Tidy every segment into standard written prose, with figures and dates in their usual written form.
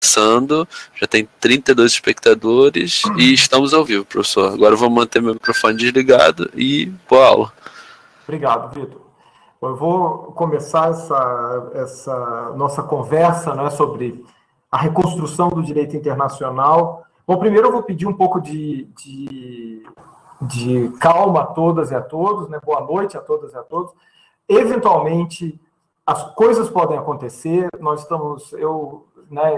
Começando, já tem 32 espectadores e estamos ao vivo, professor. Agora eu vou manter meu microfone desligado e boa aula. Obrigado, Vitor. Eu vou começar essa nossa conversa, né, sobre a reconstrução do direito internacional. Bom, primeiro eu vou pedir um pouco de calma a todas e a todos, né? Boa noite a todas e a todos. Eventualmente, as coisas podem acontecer. Eu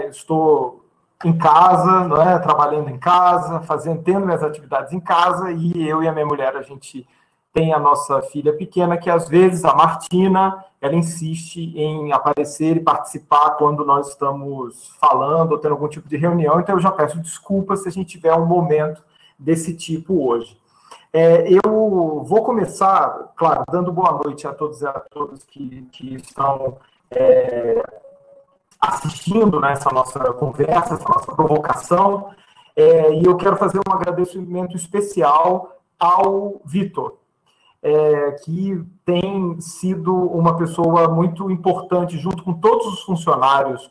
estou em casa, né, trabalhando em casa, tendo minhas atividades em casa, e eu e a minha mulher, a gente tem a nossa filha pequena, que às vezes, a Martina, ela insiste em aparecer e participar quando nós estamos falando ou tendo algum tipo de reunião, então eu já peço desculpas se a gente tiver um momento desse tipo hoje. Eu vou começar, claro, dando boa noite a todos e a todas que estão assistindo nessa nossa conversa, essa nossa provocação, e eu quero fazer um agradecimento especial ao Vitor, que tem sido uma pessoa muito importante, junto com todos os funcionários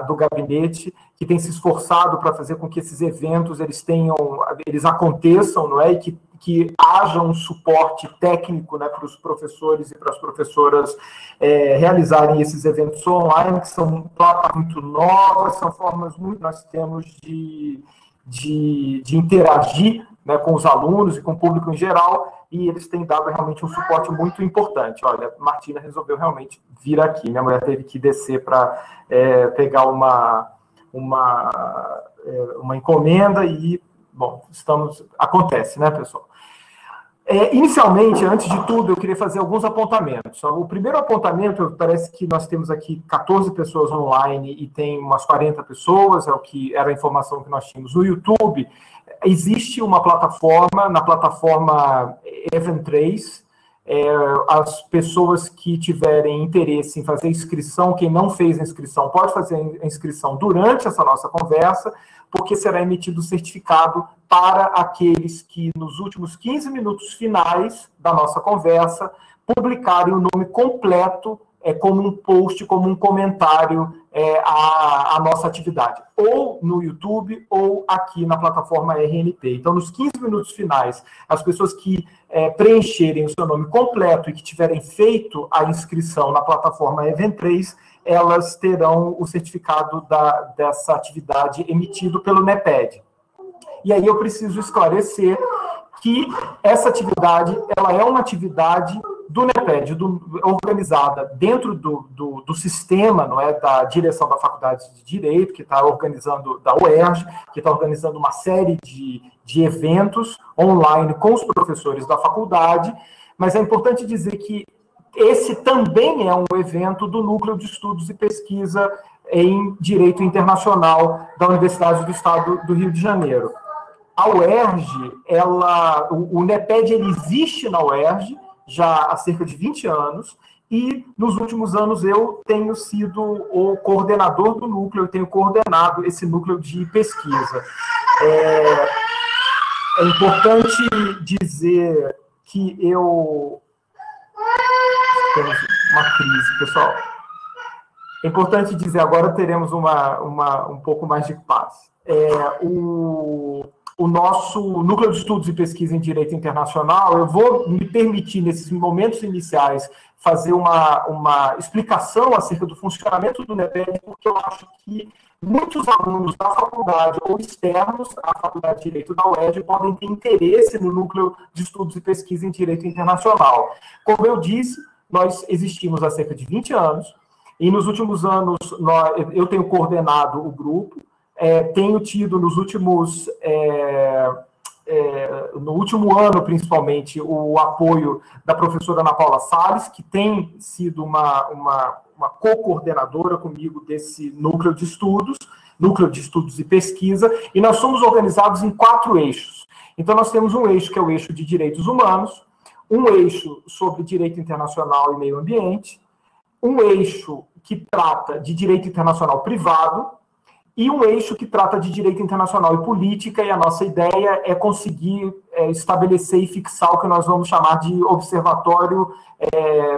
do gabinete, que tem se esforçado para fazer com que esses eventos eles aconteçam, não é? E que haja um suporte técnico, né, para os professores e para as professoras realizarem esses eventos online, que são plataformas muito novas, são formas muito nós temos de interagir, né, com os alunos e com o público em geral, e eles têm dado realmente um suporte muito importante. Olha, a Martina resolveu realmente vir aqui. Minha mulher teve que descer para pegar uma encomenda e, bom, acontece, né, pessoal? Inicialmente, antes de tudo, eu queria fazer alguns apontamentos. O primeiro apontamento, parece que nós temos aqui 14 pessoas online e tem umas 40 pessoas, era a informação que nós tínhamos. No YouTube, existe uma plataforma, na plataforma Event3, as pessoas que tiverem interesse em fazer inscrição, quem não fez a inscrição, pode fazer a inscrição durante essa nossa conversa, porque será emitido o certificado para aqueles que, nos últimos 15 minutos finais da nossa conversa, publicarem o nome completo como um post, como um comentário à nossa atividade, ou no YouTube, ou aqui na plataforma RNP. Então, nos 15 minutos finais, as pessoas que preencherem o seu nome completo e que tiverem feito a inscrição na plataforma Event3, elas terão o certificado dessa atividade emitido pelo NEPED. E aí eu preciso esclarecer que essa atividade, ela é uma atividade do NEPED, organizada dentro do sistema, não é, da direção da Faculdade de Direito, que está organizando, da UERJ, que está organizando uma série de eventos online com os professores da faculdade, mas é importante dizer que esse também é um evento do Núcleo de Estudos e Pesquisa em Direito Internacional da Universidade do Estado do Rio de Janeiro. A UERJ, o NEPED, ele existe na UERJ já há cerca de 20 anos, e nos últimos anos eu tenho sido o coordenador do núcleo, eu tenho coordenado esse núcleo de pesquisa. É importante dizer que temos uma crise, pessoal. É importante dizer, agora teremos um pouco mais de paz. O nosso Núcleo de Estudos e Pesquisa em Direito Internacional, eu vou me permitir, nesses momentos iniciais, fazer uma explicação acerca do funcionamento do NEPED, porque eu acho que muitos alunos da faculdade ou externos à Faculdade de Direito da UERJ podem ter interesse no Núcleo de Estudos e Pesquisa em Direito Internacional. Como eu disse, nós existimos há cerca de 20 anos, e nos últimos anos eu tenho coordenado o grupo, tenho tido no último ano, principalmente, o apoio da professora Ana Paula Salles, que tem sido uma co-coordenadora comigo desse núcleo de estudos e pesquisa, e nós somos organizados em 4 eixos. Então, nós temos um eixo que é o eixo de direitos humanos, um eixo sobre direito internacional e meio ambiente, um eixo que trata de direito internacional privado, e um eixo que trata de direito internacional e política, e a nossa ideia é conseguir estabelecer e fixar o que nós vamos chamar de observatório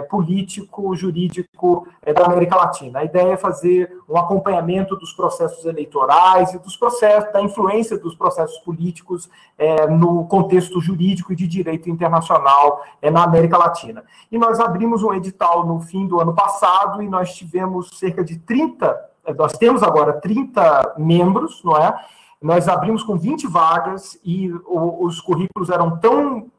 político, jurídico da América Latina. A ideia é fazer um acompanhamento dos processos eleitorais e dos processos, da influência dos processos políticos no contexto jurídico e de direito internacional na América Latina. E nós abrimos um edital no fim do ano passado e nós tivemos cerca de 30... Nós temos agora 30 membros, não é? Nós abrimos com 20 vagas e os currículos eram tão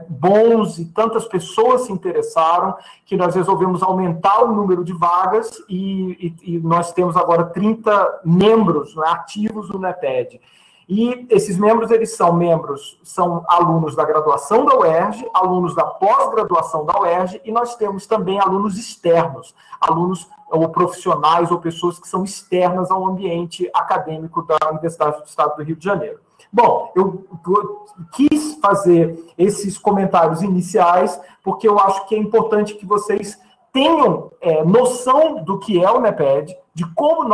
bons e tantas pessoas se interessaram que nós resolvemos aumentar o número de vagas e nós temos agora 30 membros, não é, ativos no NEPED. E esses membros, são alunos da graduação da UERJ, alunos da pós-graduação da UERJ, e nós temos também alunos externos, alunos ou profissionais ou pessoas que são externas ao ambiente acadêmico da Universidade do Estado do Rio de Janeiro. Bom, eu quis fazer esses comentários iniciais porque eu acho que é importante que vocês tenham noção do que é o NEPED, de qual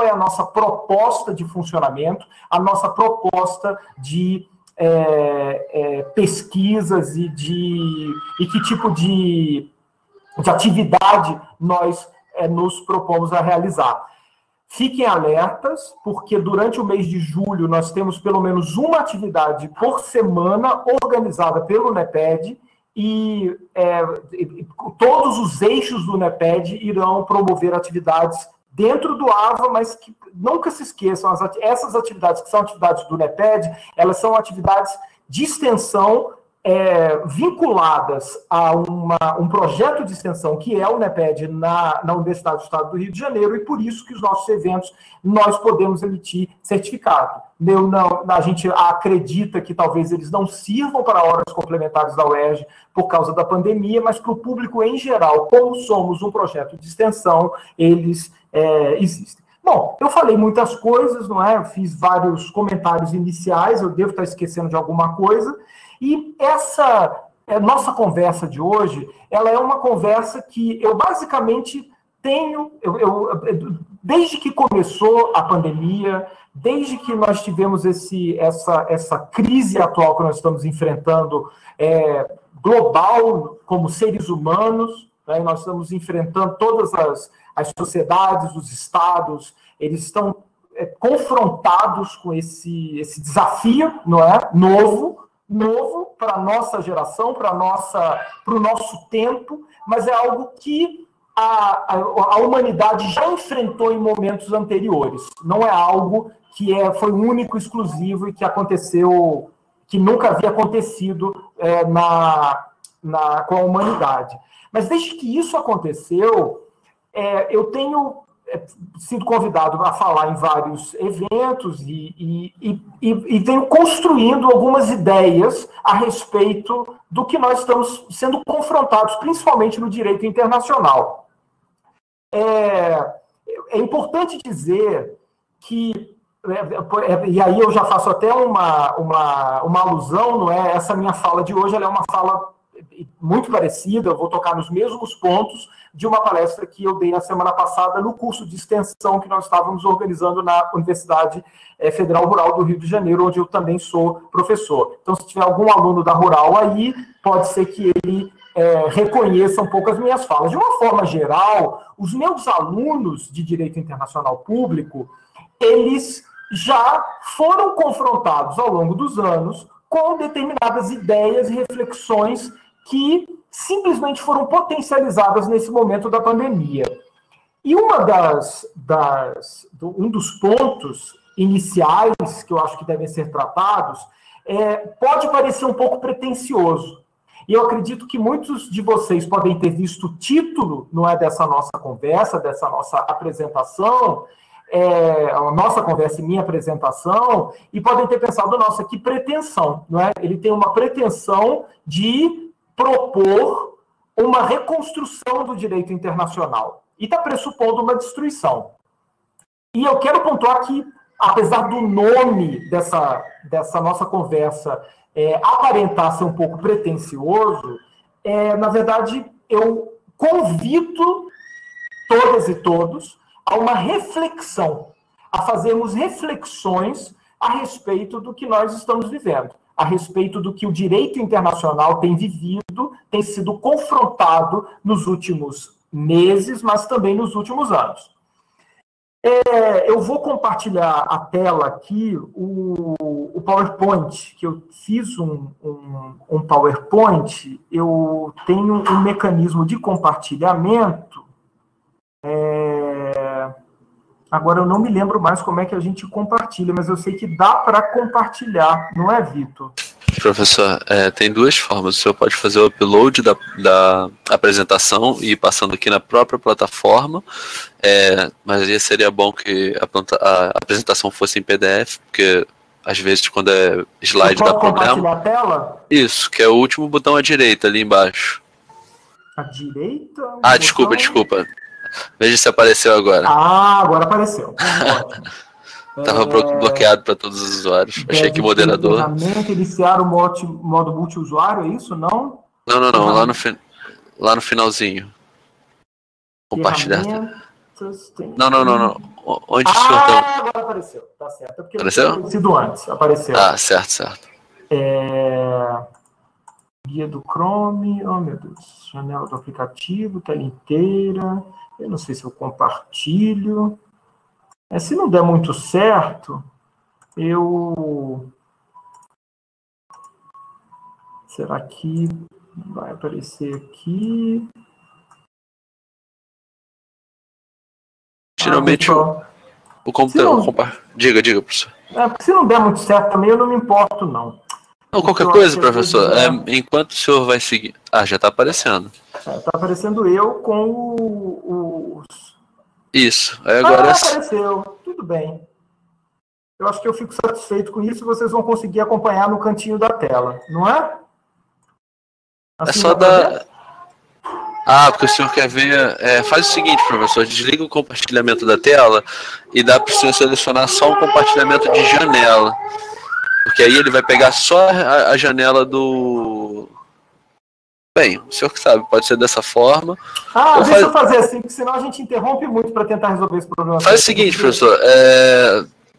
é a nossa proposta de funcionamento, a nossa proposta de pesquisas e que tipo de atividade nós nos propomos a realizar. Fiquem alertas, porque durante o mês de julho nós temos pelo menos uma atividade por semana organizada pelo NEPED, e todos os eixos do NEPED irão promover atividades dentro do AVA, mas que nunca se esqueçam, essas atividades que são atividades do NEPED, elas são atividades de extensão vinculadas a um projeto de extensão que é o NEPED na Universidade do Estado do Rio de Janeiro, e por isso que os nossos eventos nós podemos emitir certificado. A gente acredita que talvez eles não sirvam para horas complementares da UERJ por causa da pandemia, mas para o público em geral, como somos um projeto de extensão, eles existem. Bom, eu falei muitas coisas, não é? Fiz vários comentários iniciais, eu devo estar esquecendo de alguma coisa, e essa nossa conversa de hoje, ela é uma conversa que eu basicamente tenho, desde que começou a pandemia, desde que nós tivemos essa crise atual que nós estamos enfrentando, global, como seres humanos, né? Nós estamos enfrentando todas as sociedades, os estados, eles estão confrontados com esse desafio, não é? Novo para a nossa geração, para o nosso tempo, mas é algo que a humanidade já enfrentou em momentos anteriores. Não é algo que foi único, exclusivo e que aconteceu, que nunca havia acontecido com a humanidade. Mas desde que isso aconteceu, eu tenho sido convidado a falar em vários eventos e venho construindo algumas ideias a respeito do que nós estamos sendo confrontados, principalmente no direito internacional. É importante dizer que, e aí eu já faço até uma alusão, não é? Essa minha fala de hoje ela é uma fala muito parecida, eu vou tocar nos mesmos pontos de uma palestra que eu dei na semana passada no curso de extensão que nós estávamos organizando na Universidade Federal Rural do Rio de Janeiro, onde eu também sou professor. Então, se tiver algum aluno da Rural aí, pode ser que ele reconheça um pouco as minhas falas. De uma forma geral, os meus alunos de Direito Internacional Público, eles já foram confrontados ao longo dos anos com determinadas ideias e reflexões que simplesmente foram potencializadas nesse momento da pandemia. E um dos pontos iniciais que eu acho que devem ser tratados pode parecer um pouco pretensioso. E eu acredito que muitos de vocês podem ter visto o título, não é, dessa nossa conversa, dessa nossa apresentação, a nossa conversa e minha apresentação, e podem ter pensado, nossa, que pretensão, não é? Ele tem uma pretensão de propor uma reconstrução do direito internacional. E está pressupondo uma destruição. E eu quero pontuar que, apesar do nome dessa nossa conversa aparentar ser um pouco pretensioso, na verdade, eu convido todas e todos a uma reflexão a fazermos reflexões a respeito do que nós estamos vivendo, a respeito do que o direito internacional tem vivido, tem sido confrontado nos últimos meses, mas também nos últimos anos. Eu vou compartilhar a tela aqui, o PowerPoint, que eu fiz um PowerPoint, eu tenho um mecanismo de compartilhamento, agora eu não me lembro mais como é que a gente compartilha, mas eu sei que dá para compartilhar, não é, Vitor? Professor, tem duas formas. O senhor pode fazer o upload da apresentação e ir passando aqui na própria plataforma, mas aí seria bom que a apresentação fosse em PDF, porque às vezes quando é slide dá problema. Compartilhar a tela? Isso, que é o último botão à direita, ali embaixo. À direita? Desculpa. Veja se apareceu agora. Agora apareceu. Ótimo. Estava bloqueado para todos os usuários. Achei que moderador. Iniciar o modo multiusuário, é isso? Não? Não. Lá no finalzinho. Compartilhar. Não. Onde o senhor tá? Agora apareceu. Tá certo. É porque apareceu? Não sido antes. Apareceu. Certo. Guia do Chrome. Oh, meu Deus. Janela do aplicativo, tela inteira. Eu não sei se eu compartilho. Se não der muito certo, será que vai aparecer aqui? Geralmente o computador... Diga, professor. Porque se não der muito certo também, eu não me importo, não. Não, qualquer coisa, professor. Enquanto o senhor vai seguir... já está aparecendo. Está aparecendo eu com os... Isso. Agora apareceu. Tudo bem. Eu acho que eu fico satisfeito com isso e vocês vão conseguir acompanhar no cantinho da tela, não é? Assim, é só dar... porque o senhor quer ver... faz o seguinte, professor. Desliga o compartilhamento da tela e dá para o senhor selecionar só um compartilhamento de janela. Porque aí ele vai pegar só a janela do... Bem, o senhor que sabe, pode ser dessa forma. Deixa eu fazer assim, porque senão a gente interrompe muito para tentar resolver esse problema. Faz o seguinte, professor,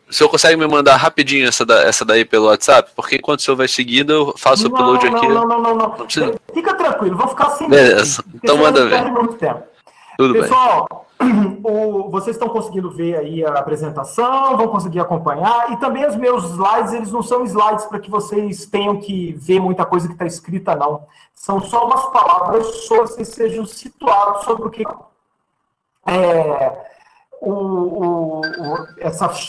o senhor consegue me mandar rapidinho essa daí pelo WhatsApp? Porque enquanto o senhor vai seguindo, eu faço o upload aqui. Não precisa. Fica tranquilo, vou ficar assim. Beleza, então manda ver. Muito tempo. Tudo Pessoal, vocês estão conseguindo ver aí a apresentação, vão conseguir acompanhar, e também os meus slides, eles não são slides para que vocês tenham que ver muita coisa que está escrita, não. São só umas palavras só para vocês sejam situados sobre o que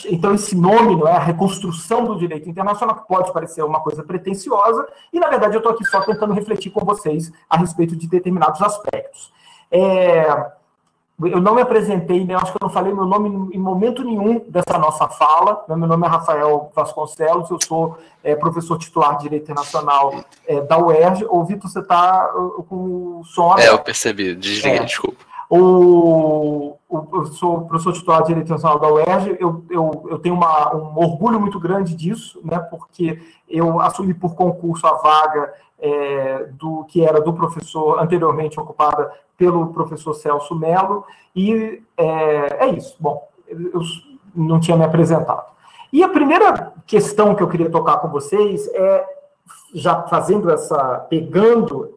então, esse nome, não é, a reconstrução do direito internacional, que pode parecer uma coisa pretensiosa, e, na verdade, eu estou aqui só tentando refletir com vocês a respeito de determinados aspectos. Eu não me apresentei, né? Acho que eu não falei meu nome em momento nenhum dessa nossa fala. Meu nome é Rafael Vasconcelos, eu sou professor titular de Direito Internacional da UERJ. Ô, Vitor, você está com o som aberto. Eu percebi, desliguei, desculpa. Eu sou professor titular de Direito Internacional da UERJ, eu tenho um orgulho muito grande disso, né? Porque eu assumi por concurso a vaga que era do professor anteriormente ocupada pelo professor Celso Mello, e é isso. Bom, eu não tinha me apresentado. E a primeira questão que eu queria tocar com vocês já pegando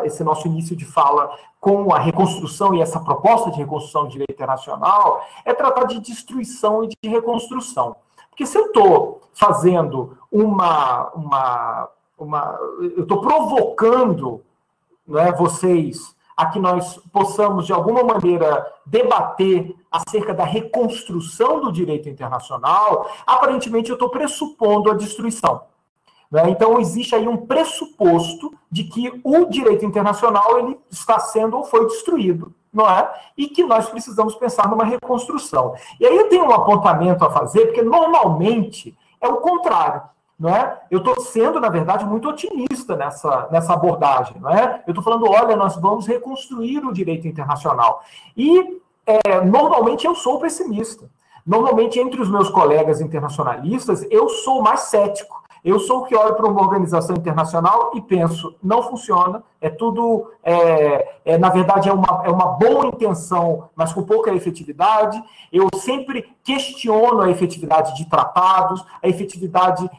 esse nosso início de fala com a reconstrução e essa proposta de reconstrução do direito internacional, é tratar de destruição e de reconstrução. Porque se eu estou fazendo eu estou provocando, né, vocês a que nós possamos, de alguma maneira, debater acerca da reconstrução do direito internacional, aparentemente eu estou pressupondo a destruição. Né? Então, existe aí um pressuposto de que o direito internacional ele está sendo ou foi destruído, não é? E que nós precisamos pensar numa reconstrução. E aí eu tenho um apontamento a fazer, porque normalmente é o contrário. Não é? Eu estou sendo, na verdade, muito otimista nessa abordagem. Não é? Eu estou falando, olha, nós vamos reconstruir o direito internacional. E, normalmente, eu sou pessimista. Normalmente, entre os meus colegas internacionalistas, eu sou mais cético. Eu sou o que olho para uma organização internacional e penso, não funciona, é tudo, na verdade, é uma boa intenção, mas com pouca efetividade. Eu sempre questiono a efetividade de tratados, a efetividade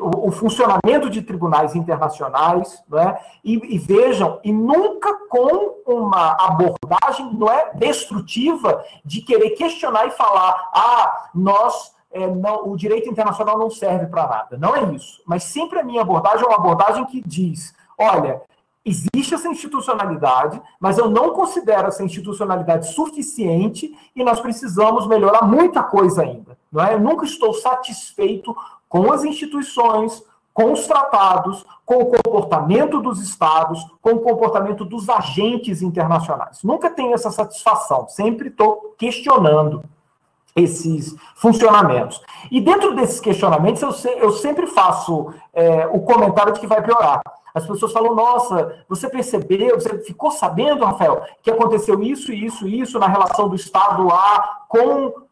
o funcionamento de tribunais internacionais, né? E vejam, e nunca com uma abordagem, não é, destrutiva de querer questionar e falar, não, o direito internacional não serve para nada. Não é isso. Mas sempre a minha abordagem é uma abordagem que diz, olha, existe essa institucionalidade, mas eu não considero essa institucionalidade suficiente e nós precisamos melhorar muita coisa ainda. Não é? Eu nunca estou satisfeito com as instituições, com os tratados, com o comportamento dos estados, com o comportamento dos agentes internacionais. Nunca tenho essa satisfação, sempre estou questionando esses funcionamentos. E dentro desses questionamentos, eu sempre faço o comentário de que vai piorar. As pessoas falam, nossa, você percebeu, você ficou sabendo, Rafael, que aconteceu isso, isso, isso na relação do Estado A com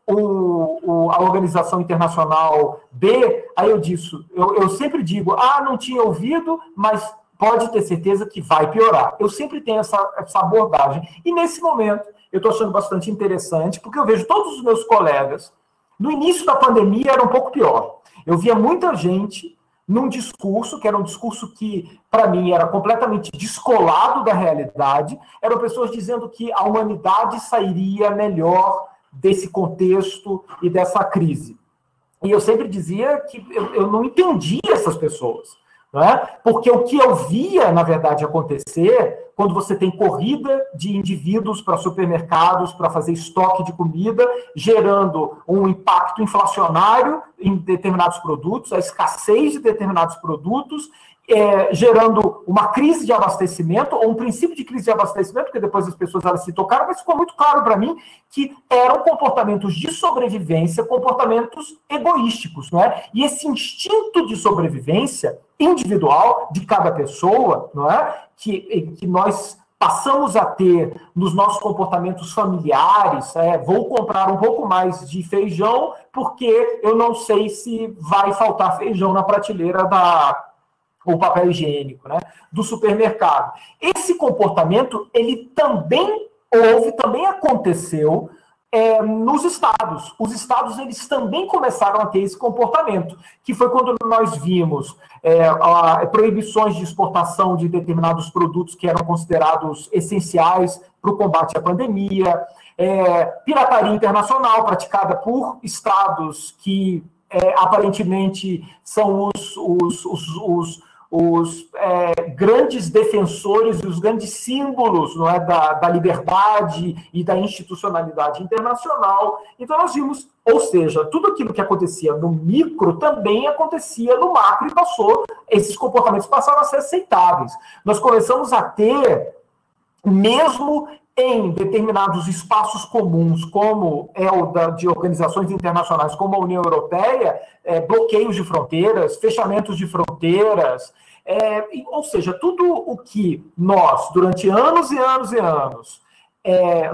a Organização Internacional B? Aí eu sempre digo, não tinha ouvido, mas pode ter certeza que vai piorar. Eu sempre tenho essa abordagem. E nesse momento, eu estou achando bastante interessante, porque eu vejo todos os meus colegas, no início da pandemia era um pouco pior. Eu via muita gente num discurso, que era um discurso que, para mim, era completamente descolado da realidade, eram pessoas dizendo que a humanidade sairia melhor desse contexto e dessa crise. E eu sempre dizia que eu não entendia essas pessoas, não é? Porque o que eu via, na verdade, acontecer, quando você tem corrida de indivíduos para supermercados, para fazer estoque de comida, gerando um impacto inflacionário em determinados produtos, a escassez de determinados produtos, gerando uma crise de abastecimento, ou um princípio de crise de abastecimento, porque depois as pessoas elas se tocaram, mas ficou muito claro para mim que eram comportamentos de sobrevivência, comportamentos egoísticos, não é? E esse instinto de sobrevivência individual de cada pessoa, não é? Que nós passamos a ter nos nossos comportamentos familiares, vou comprar um pouco mais de feijão porque eu não sei se vai faltar feijão na prateleira o papel higiênico, né, do supermercado. Esse comportamento, ele também aconteceu nos estados. Os estados, eles também começaram a ter esse comportamento, que foi quando nós vimos proibições de exportação de determinados produtos que eram considerados essenciais para o combate à pandemia, pirataria internacional praticada por estados que aparentemente são os grandes defensores e os grandes símbolos, não é, da liberdade e da institucionalidade internacional. Então nós vimos, ou seja, tudo aquilo que acontecia no micro também acontecia no macro e esses comportamentos passaram a ser aceitáveis. Nós começamos a ter, mesmo em determinados espaços comuns, como de organizações internacionais, como a União Europeia, bloqueios de fronteiras, fechamentos de fronteiras, ou seja, tudo o que nós, durante anos e anos e anos,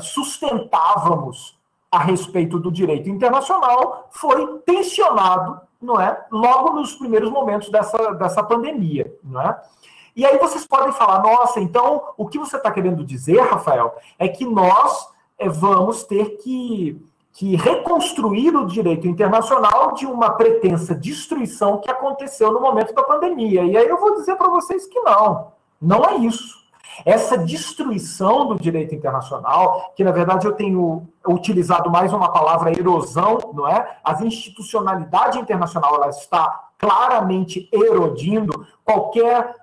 sustentávamos a respeito do direito internacional foi tensionado, não é? Logo nos primeiros momentos dessa pandemia, não é? E aí vocês podem falar, nossa, então o que você está querendo dizer, Rafael, é que nós vamos ter que reconstruir o direito internacional de uma pretensa destruição que aconteceu no momento da pandemia. E aí eu vou dizer para vocês que não é isso. Essa destruição do direito internacional, que na verdade eu tenho utilizado mais uma palavra erosão, não é? A institucionalidade internacional ela está claramente erodindo. Qualquer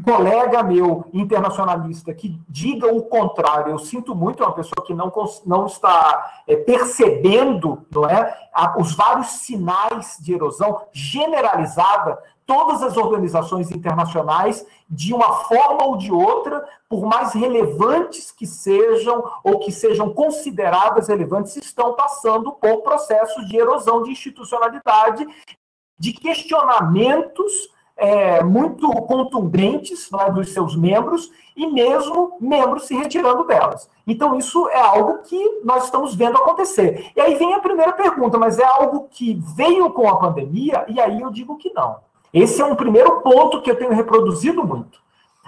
colega meu internacionalista que diga o contrário, eu sinto muito, é uma pessoa que não está percebendo, não é, os vários sinais de erosão generalizada. Todas as organizações internacionais, de uma forma ou de outra, por mais relevantes que sejam, ou que sejam consideradas relevantes, estão passando por processos de erosão de institucionalidade, de questionamentos muito contundentes, não é, dos seus membros, e mesmo membros se retirando delas. Então, isso é algo que nós estamos vendo acontecer. E aí vem a primeira pergunta, mas é algo que veio com a pandemia? E aí eu digo que não. Esse é um primeiro ponto que eu tenho reproduzido muito.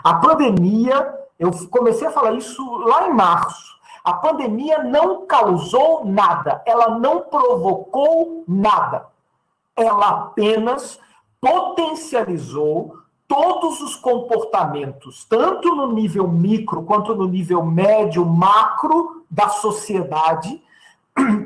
A pandemia, eu comecei a falar isso lá em março. A pandemia não causou nada, ela não provocou nada. Ela apenas potencializou todos os comportamentos, tanto no nível micro quanto no nível médio, macro da sociedade,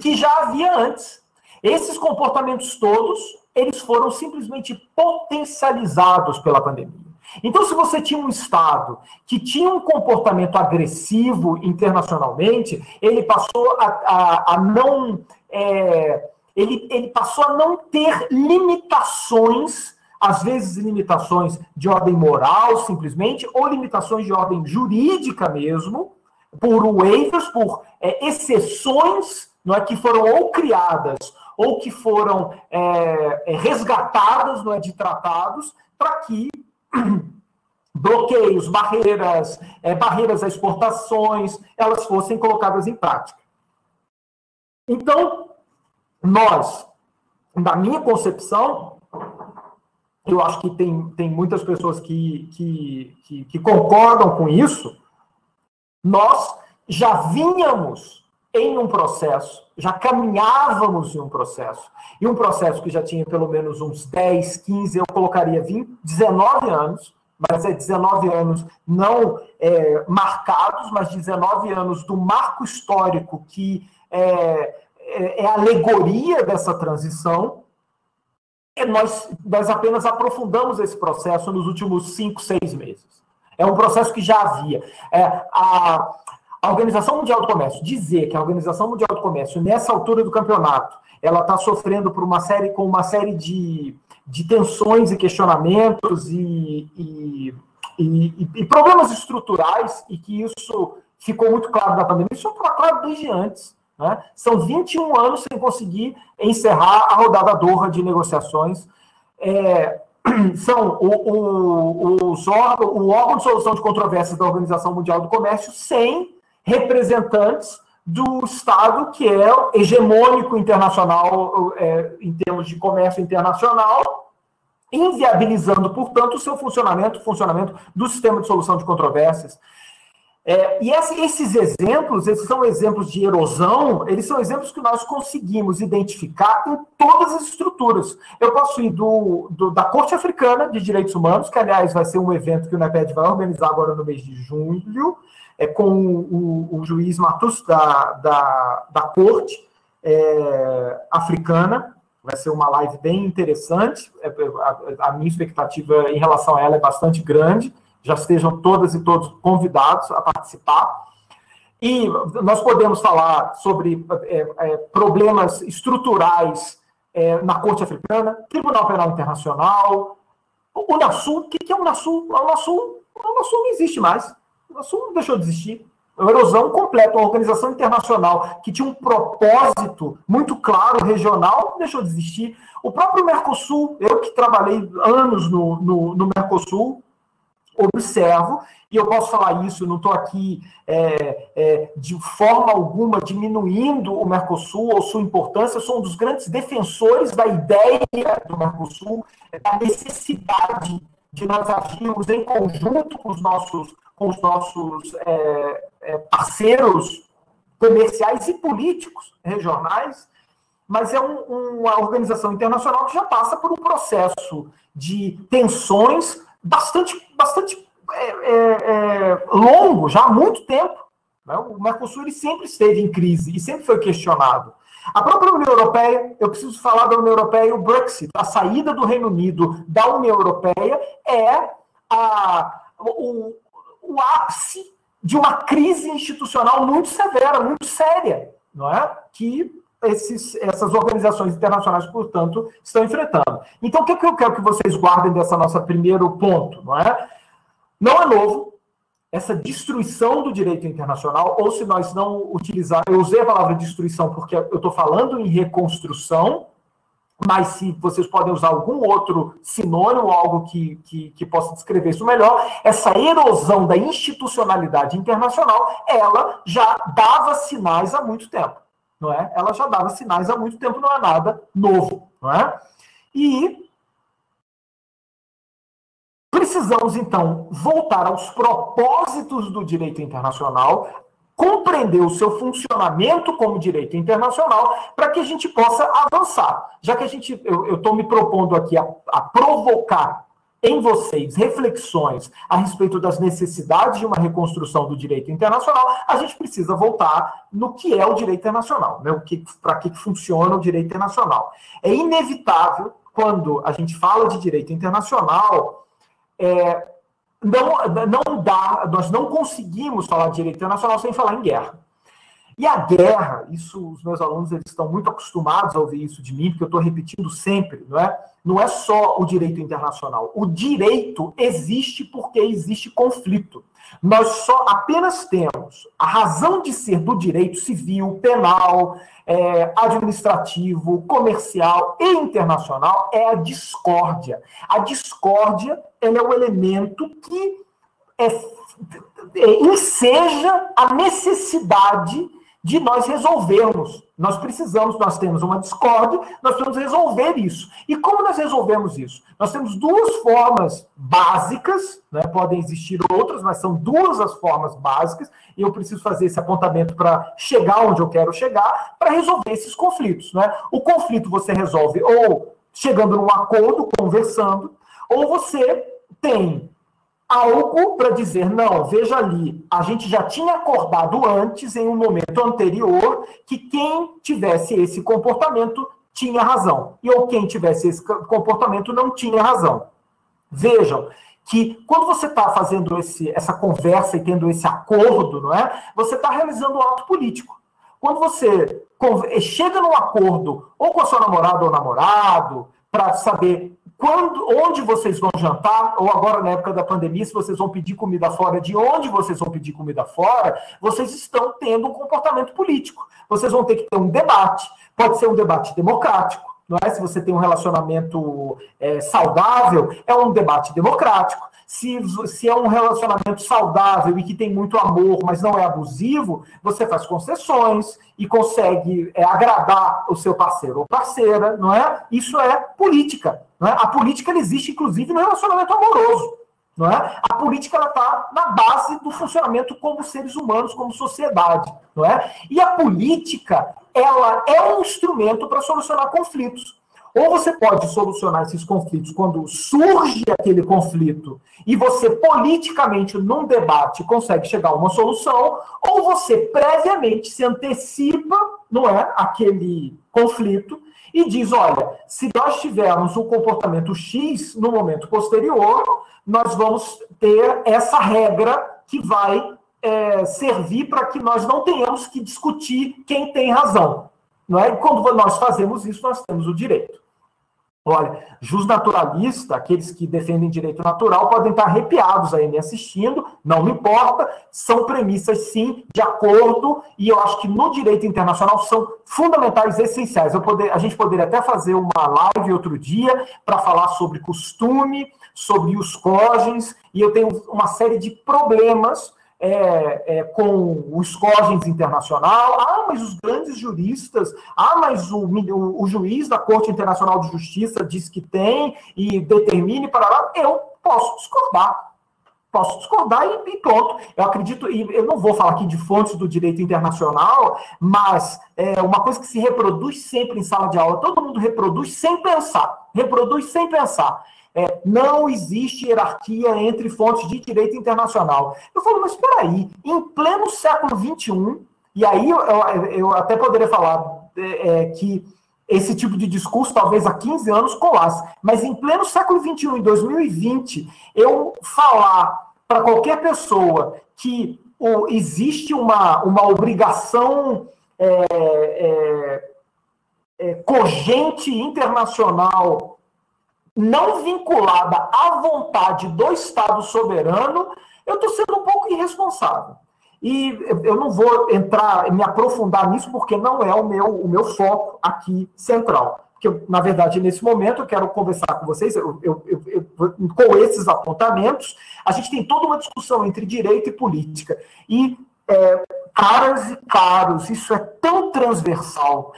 que já havia antes. Esses comportamentos todos, eles foram simplesmente potencializados pela pandemia. Então, se você tinha um Estado que tinha um comportamento agressivo internacionalmente, ele passou a não... ele passou a não ter limitações, às vezes limitações de ordem moral, simplesmente, ou limitações de ordem jurídica mesmo, por waivers, por exceções, não é, que foram ou criadas ou que foram resgatadas, não é, de tratados, para que bloqueios, barreiras a exportações, elas fossem colocadas em prática. Então, nós, na minha concepção, eu acho que tem muitas pessoas que concordam com isso, nós já vínhamos em um processo, já caminhávamos em um processo, e um processo que já tinha pelo menos uns 10, 15, eu colocaria 19 anos, mas 19 anos não marcados, mas 19 anos do marco histórico que é a alegoria dessa transição. Nós apenas aprofundamos esse processo nos últimos 5, 6 meses. É um processo que já havia. A Organização Mundial do Comércio, dizer que a Organização Mundial do Comércio, nessa altura do campeonato, ela está sofrendo com uma série de tensões e questionamentos e problemas estruturais, e que isso ficou muito claro na pandemia, isso ficou claro desde antes. Né? São 21 anos sem conseguir encerrar a rodada Doha de negociações. São o órgão de solução de controvérsias da Organização Mundial do Comércio sem representantes do Estado, que é hegemônico internacional em termos de comércio internacional, inviabilizando, portanto, o seu funcionamento do sistema de solução de controvérsias. E esses exemplos, esses são exemplos de erosão, eles são exemplos que nós conseguimos identificar em todas as estruturas. Eu posso ir da Corte Africana de Direitos Humanos, que, aliás, vai ser um evento que o NEPED vai organizar agora no mês de junho, com o juiz Matus da Corte Africana. Vai ser uma live bem interessante. A minha expectativa em relação a ela é bastante grande. Já estejam todas e todos convidados a participar. E nós podemos falar sobre problemas estruturais na Corte Africana, Tribunal Penal Internacional, o Unasul. O que é o Unasul? O Unasul não existe mais. O Unasul deixou de existir. É uma erosão completa. Uma organização internacional que tinha um propósito muito claro, regional, deixou de existir. O próprio Mercosul, eu que trabalhei anos no Mercosul, observo, e eu posso falar isso, não estou aqui de forma alguma diminuindo o Mercosul ou sua importância, eu sou um dos grandes defensores da ideia do Mercosul, da necessidade de nós agirmos em conjunto com os nossos parceiros comerciais e políticos regionais, mas é uma organização internacional que já passa por um processo de tensões bastante longo, já há muito tempo. Né? O Mercosul ele sempre esteve em crise e sempre foi questionado. A própria União Europeia, eu preciso falar da União Europeia e o Brexit, a saída do Reino Unido da União Europeia é o ápice de uma crise institucional muito severa, muito séria, não é? Que essas organizações internacionais, portanto, estão enfrentando. Então, o que eu quero que vocês guardem dessa nossa primeiro ponto, não é? Não é novo essa destruição do direito internacional, ou se nós não utilizar... Eu usei a palavra destruição porque eu estou falando em reconstrução, mas se vocês podem usar algum outro sinônimo, algo que possa descrever isso melhor, essa erosão da institucionalidade internacional, ela já dava sinais há muito tempo. Não é? Ela já dava sinais há muito tempo, não é nada novo. Não é? E Precisamos, então, voltar aos propósitos do direito internacional, compreender o seu funcionamento como direito internacional, para que a gente possa avançar. Já que eu estou me propondo aqui a provocar em vocês reflexões a respeito das necessidades de uma reconstrução do direito internacional, a gente precisa voltar no que é o direito internacional, né? Para que funciona o direito internacional. É inevitável, quando a gente fala de direito internacional, nós não conseguimos falar de direito internacional sem falar em guerra. E a guerra, isso os meus alunos eles estão muito acostumados a ouvir isso de mim, porque eu estou repetindo sempre, não é? Não é só o direito internacional. O direito existe porque existe conflito. Nós só apenas temos a razão de ser do direito civil, penal, administrativo, comercial e internacional é a discórdia. A discórdia ela é o elemento que enseja a necessidade de nós resolvermos. Nós temos uma discórdia, nós temos que resolver isso. E como nós resolvemos isso? Nós temos duas formas básicas, né? Podem existir outras, mas são duas as formas básicas, e eu preciso fazer esse apontamento para chegar onde eu quero chegar, para resolver esses conflitos, né? O conflito você resolve ou chegando num acordo, conversando, ou você tem algo para dizer, não, veja ali, a gente já tinha acordado antes, em um momento anterior, que quem tivesse esse comportamento tinha razão, ou quem tivesse esse comportamento não tinha razão. Vejam que quando você está fazendo essa conversa e tendo esse acordo, não é? Você está realizando um ato político. Quando você chega num acordo, ou com a sua namorada ou namorado, para saber onde vocês vão jantar, ou agora na época da pandemia, se vocês vão pedir comida fora, de onde vocês vão pedir comida fora, vocês estão tendo um comportamento político. Vocês vão ter que ter um debate. Pode ser um debate democrático, não é? Se você tem um relacionamento saudável, é um debate democrático. Se é um relacionamento saudável e que tem muito amor, mas não é abusivo, você faz concessões e consegue agradar o seu parceiro ou parceira, não é? Isso é política. Não é? A política ela existe, inclusive, no relacionamento amoroso. Não é? A política está na base do funcionamento como seres humanos, como sociedade. Não é? E a política ela é um instrumento para solucionar conflitos. Ou você pode solucionar esses conflitos quando surge aquele conflito e você politicamente, num debate, consegue chegar a uma solução, ou você previamente se antecipa, não é, aquele conflito e diz, olha, se nós tivermos um comportamento X no momento posterior, nós vamos ter essa regra que vai servir para que nós não tenhamos que discutir quem tem razão. Não é? E quando nós fazemos isso, nós temos o direito. Olha, justnaturalista, aqueles que defendem direito natural, podem estar arrepiados aí me assistindo, não me importa, são premissas, sim, de acordo, e eu acho que no direito internacional são fundamentais, essenciais. A gente poderia até fazer uma live outro dia para falar sobre costume, sobre os cogens, e eu tenho uma série de problemas com os cogens internacional, mas os grandes juristas, mas o juiz da Corte Internacional de Justiça diz que tem e determine para lá, eu posso discordar e pronto. Eu acredito, e eu não vou falar aqui de fontes do direito internacional, mas é uma coisa que se reproduz sempre em sala de aula, todo mundo reproduz sem pensar. Não existe hierarquia entre fontes de direito internacional. Eu falo, mas espera aí, em pleno século XXI, e aí eu até poderia falar que esse tipo de discurso talvez há 15 anos colasse, mas em pleno século XXI, em 2020, eu falar para qualquer pessoa que existe uma obrigação cogente internacional não vinculada à vontade do Estado soberano, eu estou sendo um pouco irresponsável. E eu não vou me aprofundar nisso, porque não é o meu foco aqui central. Porque, na verdade, nesse momento, eu quero conversar com vocês, com esses apontamentos, a gente tem toda uma discussão entre direito e política. E Caras e caros, isso é tão transversal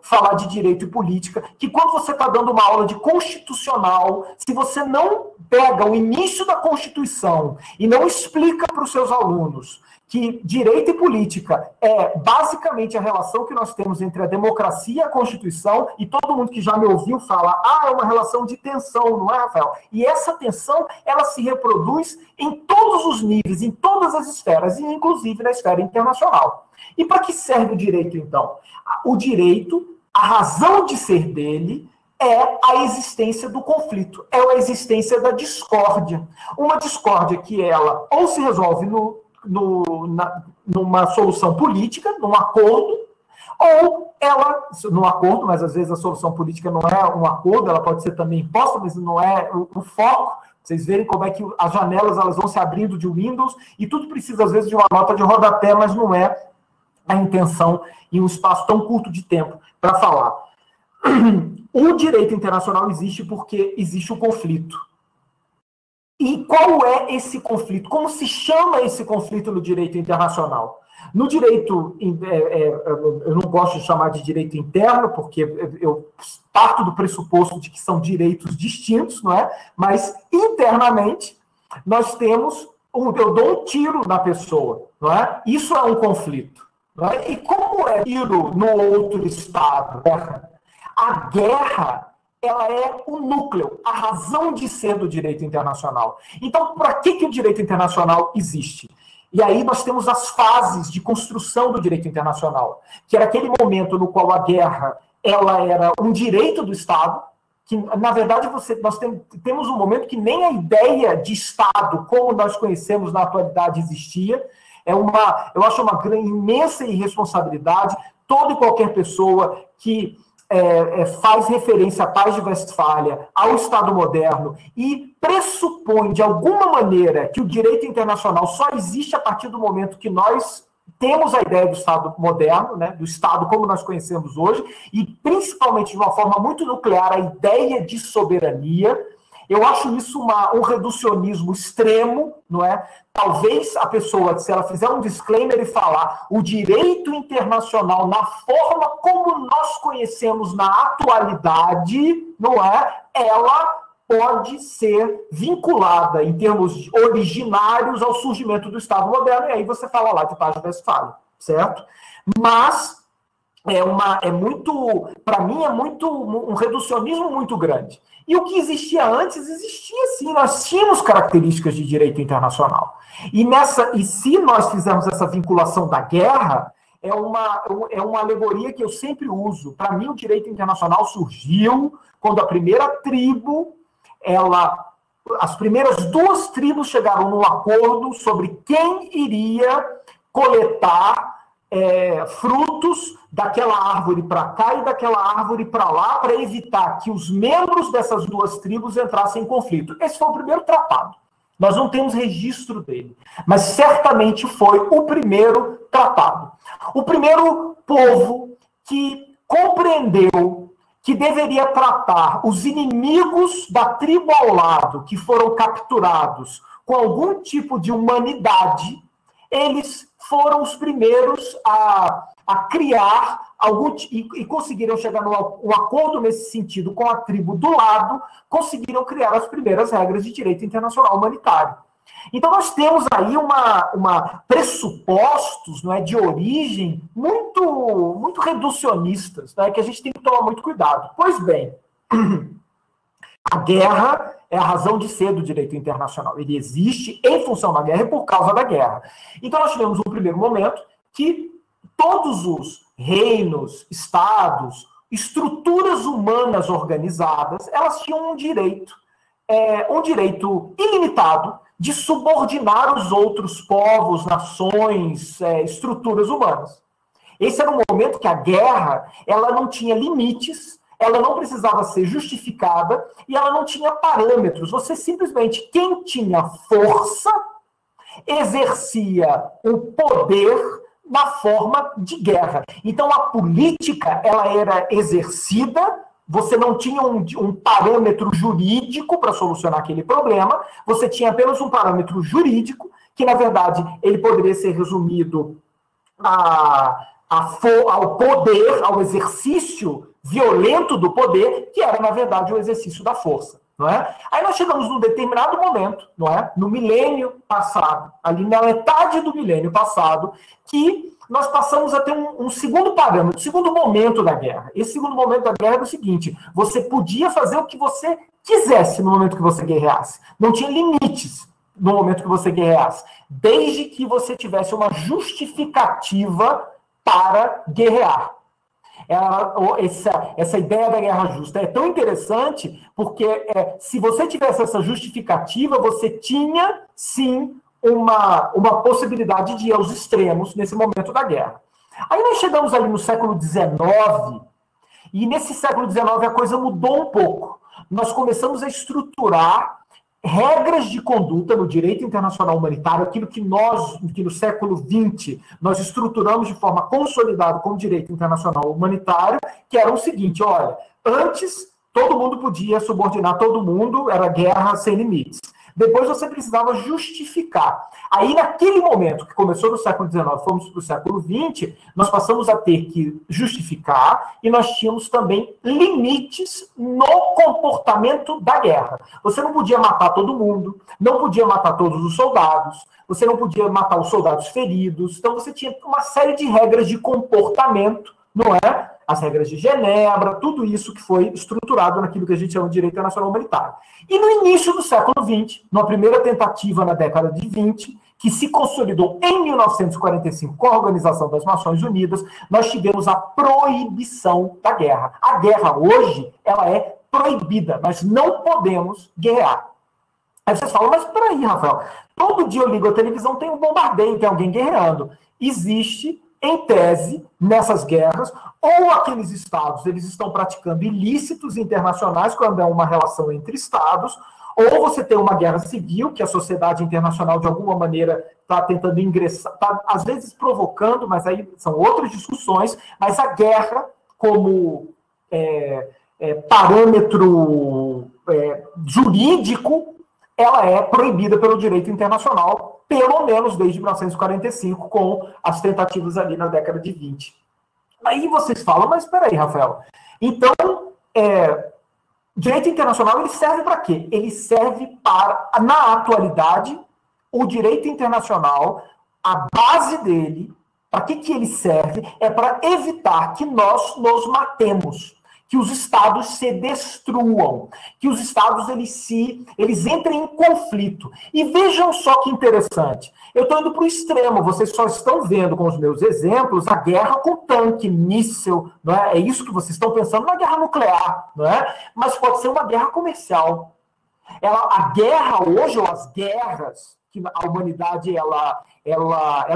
falar de direito e política, que quando você está dando uma aula de constitucional, se você não pega o início da Constituição e não explica para os seus alunos que direito e política é basicamente a relação que nós temos entre a democracia e a Constituição, e todo mundo que já me ouviu fala, é uma relação de tensão, não é, Rafael? E essa tensão, ela se reproduz em todos os níveis, em todas as esferas, e inclusive na esfera internacional. E para que serve o direito, então? O direito, a razão de ser dele, é a existência do conflito, é a existência da discórdia. Uma discórdia que ela ou se resolve numa solução política, num acordo, ou ela, num acordo, mas às vezes a solução política não é um acordo, ela pode ser também imposta, mas não é o foco. Vocês verem como é que as janelas elas vão se abrindo de Windows, e tudo precisa, às vezes, de uma nota de rodapé, mas não é a intenção em um espaço tão curto de tempo para falar. O direito internacional existe porque existe o conflito. E qual é esse conflito? Como se chama esse conflito no direito internacional? No direito, eu não gosto de chamar de direito interno, porque eu parto do pressuposto de que são direitos distintos, não é? Mas, internamente, nós temos, eu dou um tiro na pessoa, não é? Isso é um conflito. Não é? E como é tiro no outro estado? A guerra, ela é o núcleo, a razão de ser do direito internacional. Então, para que o direito internacional existe? E aí nós temos as fases de construção do direito internacional, que era aquele momento no qual a guerra ela era um direito do Estado, que, na verdade, nós temos um momento que nem a ideia de Estado, como nós conhecemos na atualidade, existia. Eu acho uma imensa irresponsabilidade toda e qualquer pessoa que faz referência à Paz de Westfália, ao Estado moderno, e pressupõe, de alguma maneira, que o direito internacional só existe a partir do momento que nós temos a ideia do Estado moderno, né, do Estado como nós conhecemos hoje, e principalmente de uma forma muito nuclear, a ideia de soberania. Eu acho isso um reducionismo extremo, não é? Talvez a pessoa, se ela fizer um disclaimer e falar o direito internacional na forma como nós conhecemos na atualidade, não é? Ela pode ser vinculada, em termos originários, ao surgimento do Estado moderno, e aí você fala lá de Paz de Westfália, certo? Mas para mim, é um reducionismo muito grande. E o que existia antes, existia sim, nós tínhamos características de direito internacional. E se nós fizermos essa vinculação da guerra, é uma alegoria que eu sempre uso. Para mim, o direito internacional surgiu quando a primeira tribo, as primeiras duas tribos chegaram num acordo sobre quem iria coletar frutos daquela árvore para cá e daquela árvore para lá, para evitar que os membros dessas duas tribos entrassem em conflito. Esse foi o primeiro tratado. Nós não temos registro dele, mas certamente foi o primeiro tratado. O primeiro povo que compreendeu que deveria tratar os inimigos da tribo ao lado, que foram capturados, com algum tipo de humanidade, eles foram os primeiros a criar e conseguiram chegar num acordo nesse sentido com a tribo do lado, conseguiram criar as primeiras regras de direito internacional humanitário. Então nós temos aí uma pressupostos, não é, de origem muito reducionistas, né, que a gente tem que tomar muito cuidado. Pois bem, a guerra é a razão de ser do direito internacional. Ele existe em função da guerra e por causa da guerra. Então nós tivemos um primeiro momento que todos os reinos, estados, estruturas humanas organizadas, elas tinham um direito ilimitado de subordinar os outros povos, nações, estruturas humanas. Esse era um momento que a guerra ela não tinha limites, ela não precisava ser justificada e ela não tinha parâmetros. Você simplesmente, quem tinha força, exercia o poder na forma de guerra. Então, a política ela era exercida, você não tinha um parâmetro jurídico para solucionar aquele problema, você tinha apenas um parâmetro jurídico, que, na verdade, ele poderia ser resumido ao poder, ao exercício violento do poder, que era, na verdade, o exercício da força. Não é? Aí nós chegamos num determinado momento, não é? No milênio passado, ali na metade do milênio passado, que nós passamos a ter um segundo parâmetro, um segundo momento da guerra. Esse segundo momento da guerra era o seguinte: você podia fazer o que você quisesse no momento que você guerreasse. Não tinha limites no momento que você guerreasse, desde que você tivesse uma justificativa para guerrear. Essa ideia da guerra justa é tão interessante porque se você tivesse essa justificativa, você tinha, sim, uma possibilidade de ir aos extremos nesse momento da guerra. Aí nós chegamos ali no século XIX, e nesse século XIX a coisa mudou um pouco. Nós começamos a estruturar regras de conduta no direito internacional humanitário, aquilo que no século XX nós estruturamos de forma consolidada como direito internacional humanitário, que era o seguinte: olha, antes todo mundo podia subordinar todo mundo, era guerra sem limites. Depois você precisava justificar. Aí, naquele momento, que começou no século XIX, fomos para o século XX, nós passamos a ter que justificar e nós tínhamos também limites no comportamento da guerra. Você não podia matar todo mundo, não podia matar todos os soldados, você não podia matar os soldados feridos, então você tinha uma série de regras de comportamento, não é? As regras de Genebra, tudo isso que foi estruturado naquilo que a gente chama de direito internacional humanitário. E no início do século XX, numa primeira tentativa na década de 20, que se consolidou em 1945 com a Organização das Nações Unidas, nós tivemos a proibição da guerra. A guerra hoje, ela é proibida, nós não podemos guerrear. Aí vocês falam, mas peraí, Rafael, todo dia eu ligo a televisão, tem um bombardeio, tem alguém guerreando. Existe, em tese, nessas guerras, ou aqueles estados eles estão praticando ilícitos internacionais quando é uma relação entre estados, ou você tem uma guerra civil, que a sociedade internacional, de alguma maneira, está tentando ingressar, está, às vezes, provocando, mas aí são outras discussões, mas a guerra, como parâmetro jurídico, ela é proibida pelo direito internacional, pelo menos desde 1945, com as tentativas ali na década de 20. Aí vocês falam, mas espera aí, Rafael. Então, direito internacional, ele serve para quê? Ele serve para, na atualidade, o direito internacional, a base dele, para que ele serve? É para evitar que nós nos matemos, que os estados se destruam, que os estados eles entrem em conflito. E vejam só que interessante, eu estou indo para o extremo, vocês só estão vendo com os meus exemplos a guerra com tanque, míssil, não é? É isso que vocês estão pensando na guerra nuclear, não é? Mas pode ser uma guerra comercial. A guerra hoje, ou as guerras que a humanidade ela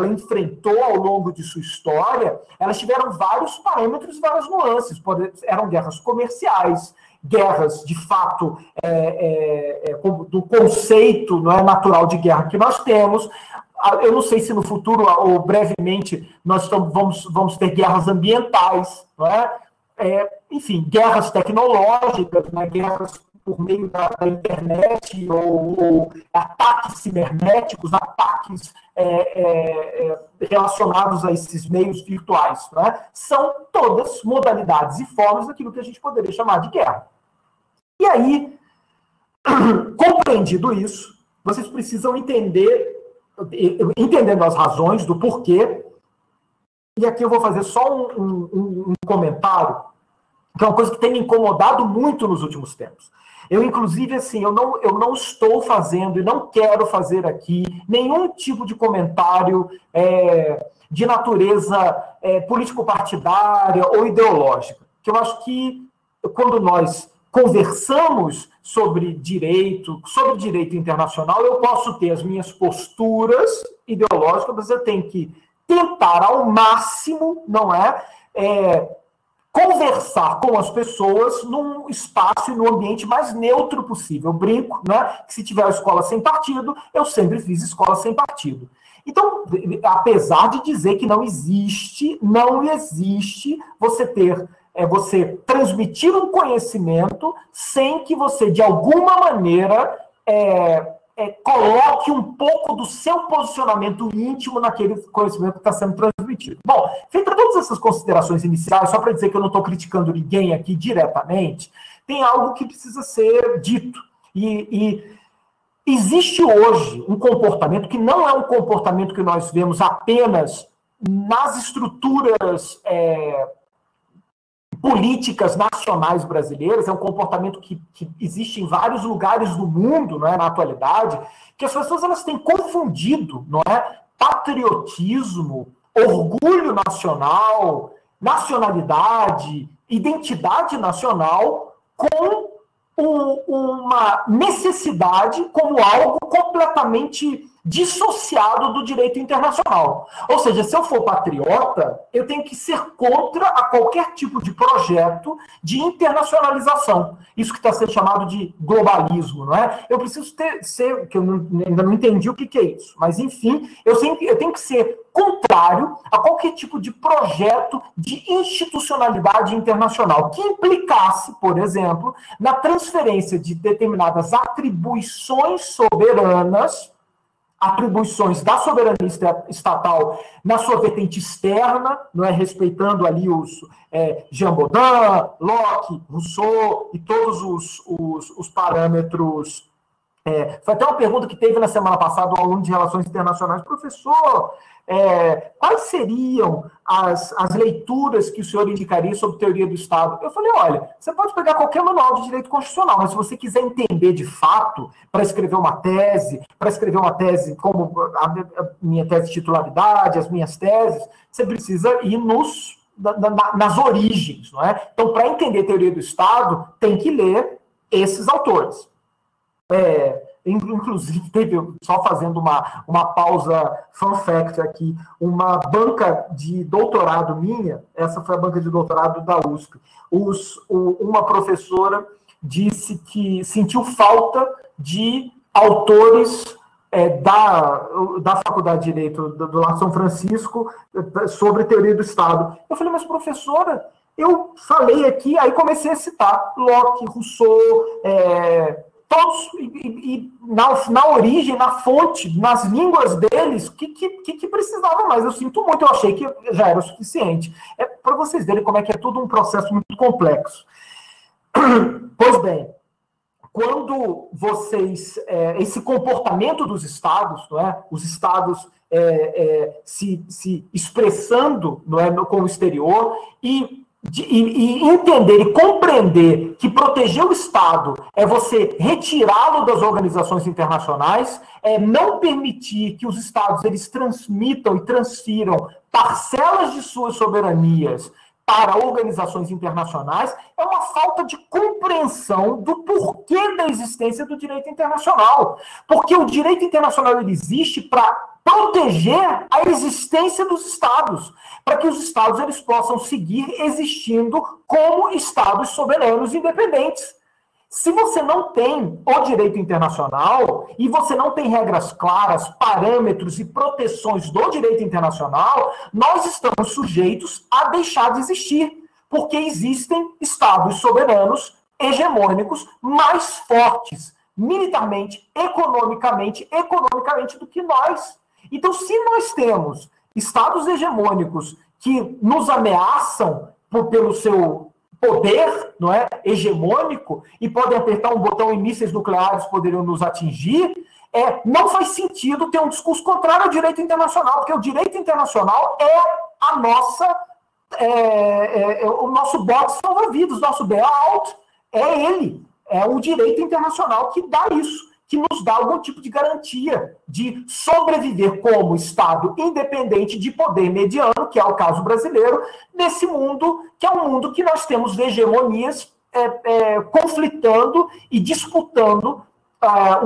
enfrentou ao longo de sua história, elas tiveram vários parâmetros e várias nuances. Eram guerras comerciais, guerras, de fato, do conceito não é, natural de guerra que nós temos. Eu não sei se no futuro, ou brevemente, nós vamos ter guerras ambientais, não é? Enfim, guerras tecnológicas, né, guerras por meio da internet, ou ataques cibernéticos, ataques relacionados a esses meios virtuais. Né? São todas modalidades e formas daquilo que a gente poderia chamar de guerra. E aí, compreendido isso, vocês precisam entendendo as razões do porquê, e aqui eu vou fazer só um comentário, que é uma coisa que tem me incomodado muito nos últimos tempos. Eu, inclusive, assim, eu não estou fazendo e não quero fazer aqui nenhum tipo de comentário de natureza político-partidária ou ideológica. Que eu acho que, quando nós conversamos sobre direito internacional, eu posso ter as minhas posturas ideológicas, mas eu tenho que tentar ao máximo, não conversar com as pessoas num espaço e num ambiente mais neutro possível. Eu brinco, né, que se tiver a escola sem partido, eu sempre fiz escola sem partido. Então, apesar de dizer que não existe você transmitir um conhecimento sem que você, de alguma maneira, coloque um pouco do seu posicionamento íntimo naquele conhecimento que está sendo transmitido. Bom, feitas todas essas considerações iniciais, só para dizer que eu não estou criticando ninguém aqui diretamente, tem algo que precisa ser dito. E existe hoje um comportamento que não é um comportamento que nós vemos apenas nas estruturas políticas nacionais brasileiras, é um comportamento que existe em vários lugares do mundo, não é, na atualidade, que as pessoas elas têm confundido, não é, patriotismo, orgulho nacional, nacionalidade, identidade nacional com uma necessidade como algo completamente dissociado do direito internacional. Ou seja, se eu for patriota, eu tenho que ser contra a qualquer tipo de projeto de internacionalização. Isso que está sendo chamado de globalismo, não é? Eu preciso ser, que eu ainda não entendi o que é isso, mas enfim, eu tenho que ser contrário a qualquer tipo de projeto de institucionalidade internacional que implicasse, por exemplo, na transferência de determinadas atribuições soberanas, atribuições da soberania estatal na sua vertente externa, não é, respeitando ali os Jean Baudin, Locke, Rousseau e todos os parâmetros. Foi até uma pergunta que teve na semana passada um aluno de Relações Internacionais, professor, quais seriam as leituras que o senhor indicaria sobre teoria do Estado? Eu falei, olha, você pode pegar qualquer manual de direito constitucional, mas se você quiser entender de fato, para escrever uma tese como a minha tese de titularidade, as minhas teses, você precisa ir nas origens, não é? Então, para entender teoria do Estado, tem que ler esses autores. Inclusive, teve, só fazendo uma pausa fun fact aqui, uma banca de doutorado minha, essa foi a banca de doutorado da USP, uma professora disse que sentiu falta de autores da Faculdade de Direito do Largo São Francisco sobre teoria do Estado. Eu falei, mas professora, eu falei aqui, aí comecei a citar Locke, Rousseau, todos, e na origem, na fonte, nas línguas deles, que precisavam mais. Eu sinto muito, eu achei que já era o suficiente. Para vocês verem como é que é todo um processo muito complexo. Pois bem, quando vocês... esse comportamento dos Estados, não é? Os Estados se expressando, não é, com o exterior, e entender e compreender que proteger o Estado é você retirá-lo das organizações internacionais, não permitir que os Estados eles transmitam e transfiram parcelas de suas soberanias para organizações internacionais, é uma falta de compreensão do porquê da existência do direito internacional. Porque o direito internacional ele existe para proteger a existência dos Estados, para que os Estados eles possam seguir existindo como Estados soberanos independentes. Se você não tem o direito internacional e você não tem regras claras, parâmetros e proteções do direito internacional, nós estamos sujeitos a deixar de existir, porque existem Estados soberanos hegemônicos mais fortes, militarmente, economicamente do que nós. Então, se nós temos Estados hegemônicos que nos ameaçam pelo seu poder, não é, hegemônico, e podem apertar um botão e mísseis nucleares poderiam nos atingir, não faz sentido ter um discurso contrário ao direito internacional, porque o direito internacional é a nossa, o nosso bote salva-vidas, nosso bailout, ele, é o direito internacional que dá isso, que nos dá algum tipo de garantia de sobreviver como Estado independente de poder mediano, que é o caso brasileiro, nesse mundo, que é um mundo que nós temos hegemonias conflitando e disputando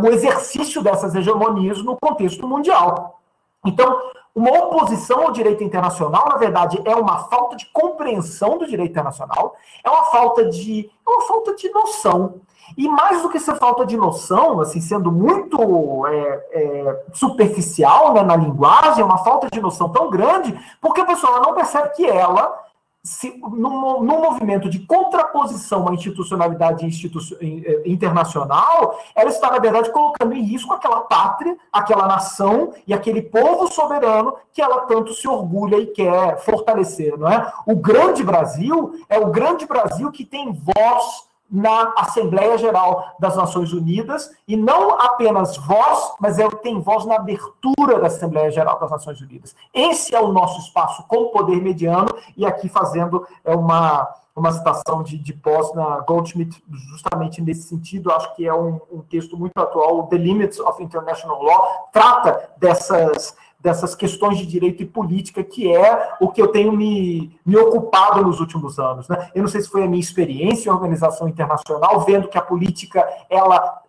o exercício dessas hegemonias no contexto mundial. Então, uma oposição ao direito internacional, na verdade, é uma falta de compreensão do direito internacional, é uma falta de noção. E mais do que essa falta de noção, assim, sendo muito superficial, né, na linguagem, é uma falta de noção tão grande, porque a pessoa não percebe que ela num movimento de contraposição à institucionalidade internacional, ela está, na verdade, colocando em risco aquela pátria, aquela nação e aquele povo soberano que ela tanto se orgulha e quer fortalecer, não é? O grande Brasil é o grande Brasil que tem voz na Assembleia Geral das Nações Unidas, e não apenas voz, mas tem voz na abertura da Assembleia Geral das Nações Unidas. Esse é o nosso espaço como poder mediano, e aqui fazendo uma citação de Posse na Goldschmidt, justamente nesse sentido. Acho que é um texto muito atual. The Limits of International Law trata dessas questões de direito e política, que é o que eu tenho me ocupado nos últimos anos, né? Eu não sei se foi a minha experiência em organização internacional, vendo que a política ela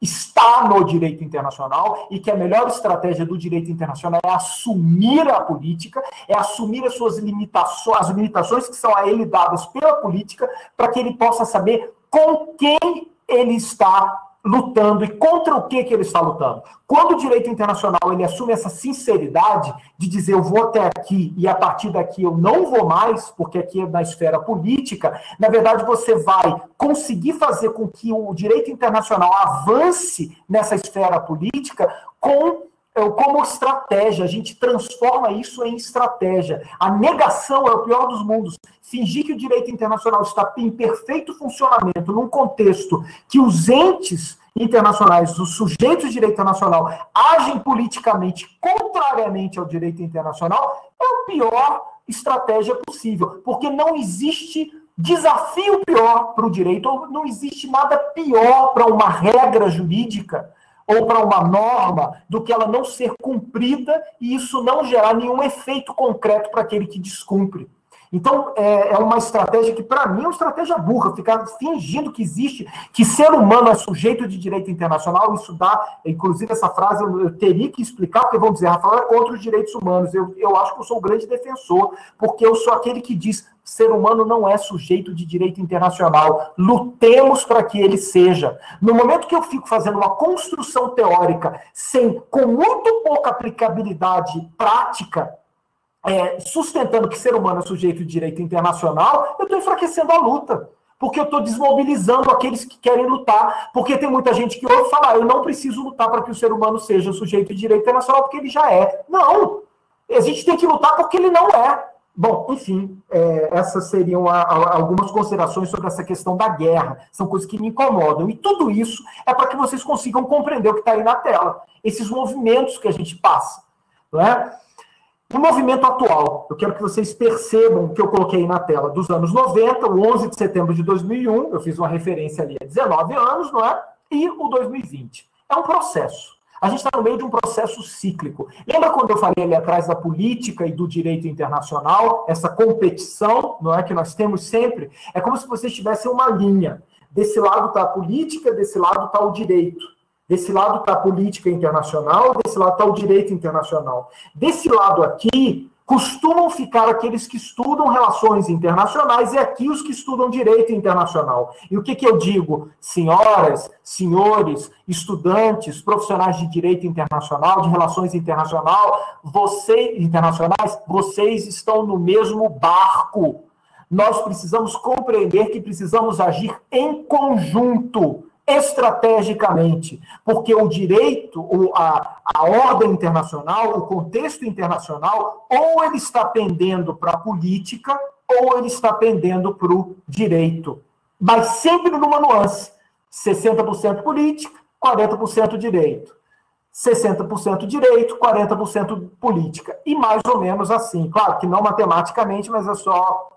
está no direito internacional, e que a melhor estratégia do direito internacional é assumir a política, é assumir as suas limitações, as limitações que são a ele dadas pela política, para que ele possa saber com quem ele está lutando e contra o que ele está lutando. Quando o direito internacional ele assume essa sinceridade de dizer eu vou até aqui e a partir daqui eu não vou mais, porque aqui é na esfera política, na verdade você vai conseguir fazer com que o direito internacional avance nessa esfera política como estratégia. A gente transforma isso em estratégia. A negação é o pior dos mundos. Fingir que o direito internacional está em perfeito funcionamento num contexto que os entes internacionais, os sujeitos de direito internacional, agem politicamente contrariamente ao direito internacional, é a pior estratégia possível, porque não existe desafio pior para o direito, ou não existe nada pior para uma regra jurídica ou para uma norma do que ela não ser cumprida e isso não gerar nenhum efeito concreto para aquele que descumpre. Então, é uma estratégia que, para mim, é uma estratégia burra, ficar fingindo que existe, que ser humano é sujeito de direito internacional. Isso dá, inclusive, essa frase eu teria que explicar, porque vão dizer, Rafael é contra os direitos humanos. Eu acho que eu sou o grande defensor, porque eu sou aquele que diz, ser humano não é sujeito de direito internacional, lutemos para que ele seja. No momento que eu fico fazendo uma construção teórica com muito pouca aplicabilidade prática, sustentando que ser humano é sujeito de direito internacional, eu estou enfraquecendo a luta, porque eu estou desmobilizando aqueles que querem lutar, porque tem muita gente que ouve falar, eu não preciso lutar para que o ser humano seja sujeito de direito internacional, porque ele já é. Não! A gente tem que lutar porque ele não é. Bom, enfim, essas seriam algumas considerações sobre essa questão da guerra. São coisas que me incomodam. E tudo isso é para que vocês consigam compreender o que está aí na tela. Esses movimentos que a gente passa, não é? O movimento atual, eu quero que vocês percebam o que eu coloquei na tela, dos anos 90, o 11 de setembro de 2001, eu fiz uma referência ali a 19 anos, não é? E o 2020. É um processo. A gente está no meio de um processo cíclico. Lembra quando eu falei ali atrás da política e do direito internacional, essa competição, não é, que nós temos sempre? É como se vocês tivessem uma linha. Desse lado está a política, desse lado está o direito. Desse lado está a política internacional, desse lado está o direito internacional. Desse lado aqui, costumam ficar aqueles que estudam relações internacionais e aqui os que estudam direito internacional. E o que eu digo? Senhoras, senhores, estudantes, profissionais de direito internacional, de relações internacionais, vocês estão no mesmo barco. Nós precisamos compreender que precisamos agir em conjunto, estrategicamente, porque o direito, a ordem internacional, o contexto internacional, ou ele está pendendo para a política, ou ele está pendendo para o direito. Mas sempre numa nuance. 60% política, 40% direito. 60% direito, 40% política. E mais ou menos assim. Claro que não matematicamente, mas é só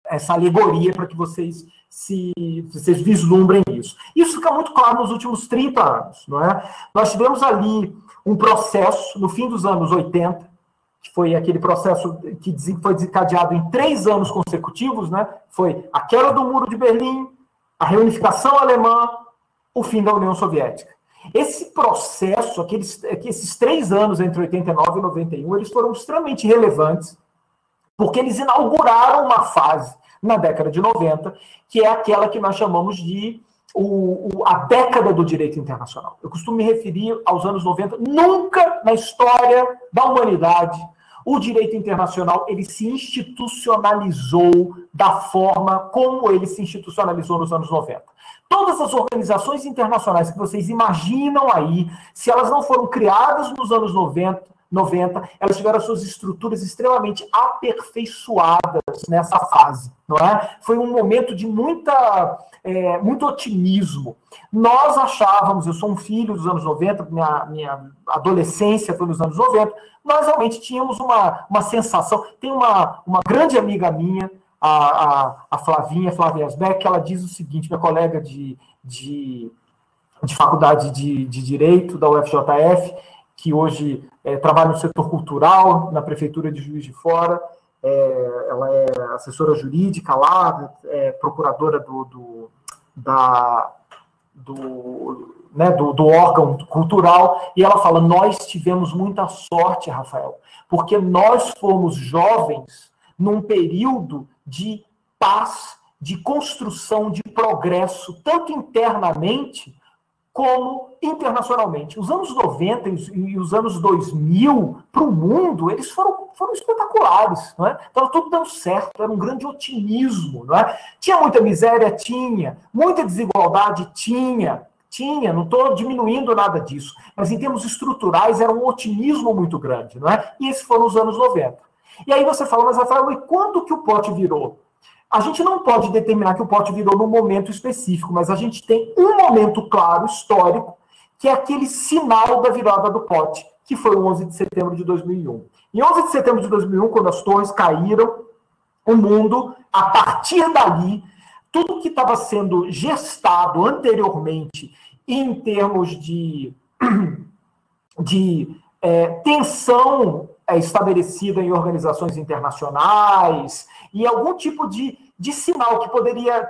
essa alegoria para que vocês vislumbrem isso. Isso fica muito claro nos últimos 30 anos, não é? Nós tivemos ali um processo, no fim dos anos 80, que foi aquele processo que foi desencadeado em 3 anos consecutivos, né? Foi a queda do Muro de Berlim, a reunificação alemã, o fim da União Soviética. Esse processo, esses 3 anos entre 89 e 91, eles foram extremamente relevantes, porque eles inauguraram uma fase na década de 90, que é aquela que nós chamamos de a década do direito internacional. Eu costumo me referir aos anos 90. Nunca na história da humanidade o direito internacional ele se institucionalizou da forma como ele se institucionalizou nos anos 90. Todas as organizações internacionais que vocês imaginam aí, se elas não foram criadas nos anos 90, elas tiveram suas estruturas extremamente aperfeiçoadas nessa fase, não é? Foi um momento de muito otimismo. Nós achávamos, eu sou um filho dos anos 90, minha adolescência foi nos anos 90, nós realmente tínhamos uma sensação. Tem uma grande amiga minha, a Flávia Asbeck, que ela diz o seguinte, minha colega de faculdade de Direito da UFJF, que hoje trabalha no setor cultural, na Prefeitura de Juiz de Fora, ela é assessora jurídica lá, procuradora do órgão cultural, e ela fala, nós tivemos muita sorte, Rafael, porque nós fomos jovens num período de paz, de construção, de progresso, tanto internamente como internacionalmente. Os anos 90 e os anos 2000, para o mundo, eles foram espetaculares, não é? Estava tudo dando certo, era um grande otimismo, não é? Tinha muita miséria? Tinha. Muita desigualdade? Tinha, não estou diminuindo nada disso, mas em termos estruturais era um otimismo muito grande, não é? E esses foram os anos 90. E aí você fala, mas Rafael, e quando que o pote virou? A gente não pode determinar que o pote virou num momento específico, mas a gente tem um momento claro, histórico, que é aquele sinal da virada do pote, que foi o 11 de setembro de 2001. Em 11 de setembro de 2001, quando as torres caíram, o mundo, a partir dali, tudo que estava sendo gestado anteriormente em termos de tensão estabelecida em organizações internacionais e algum tipo de sinal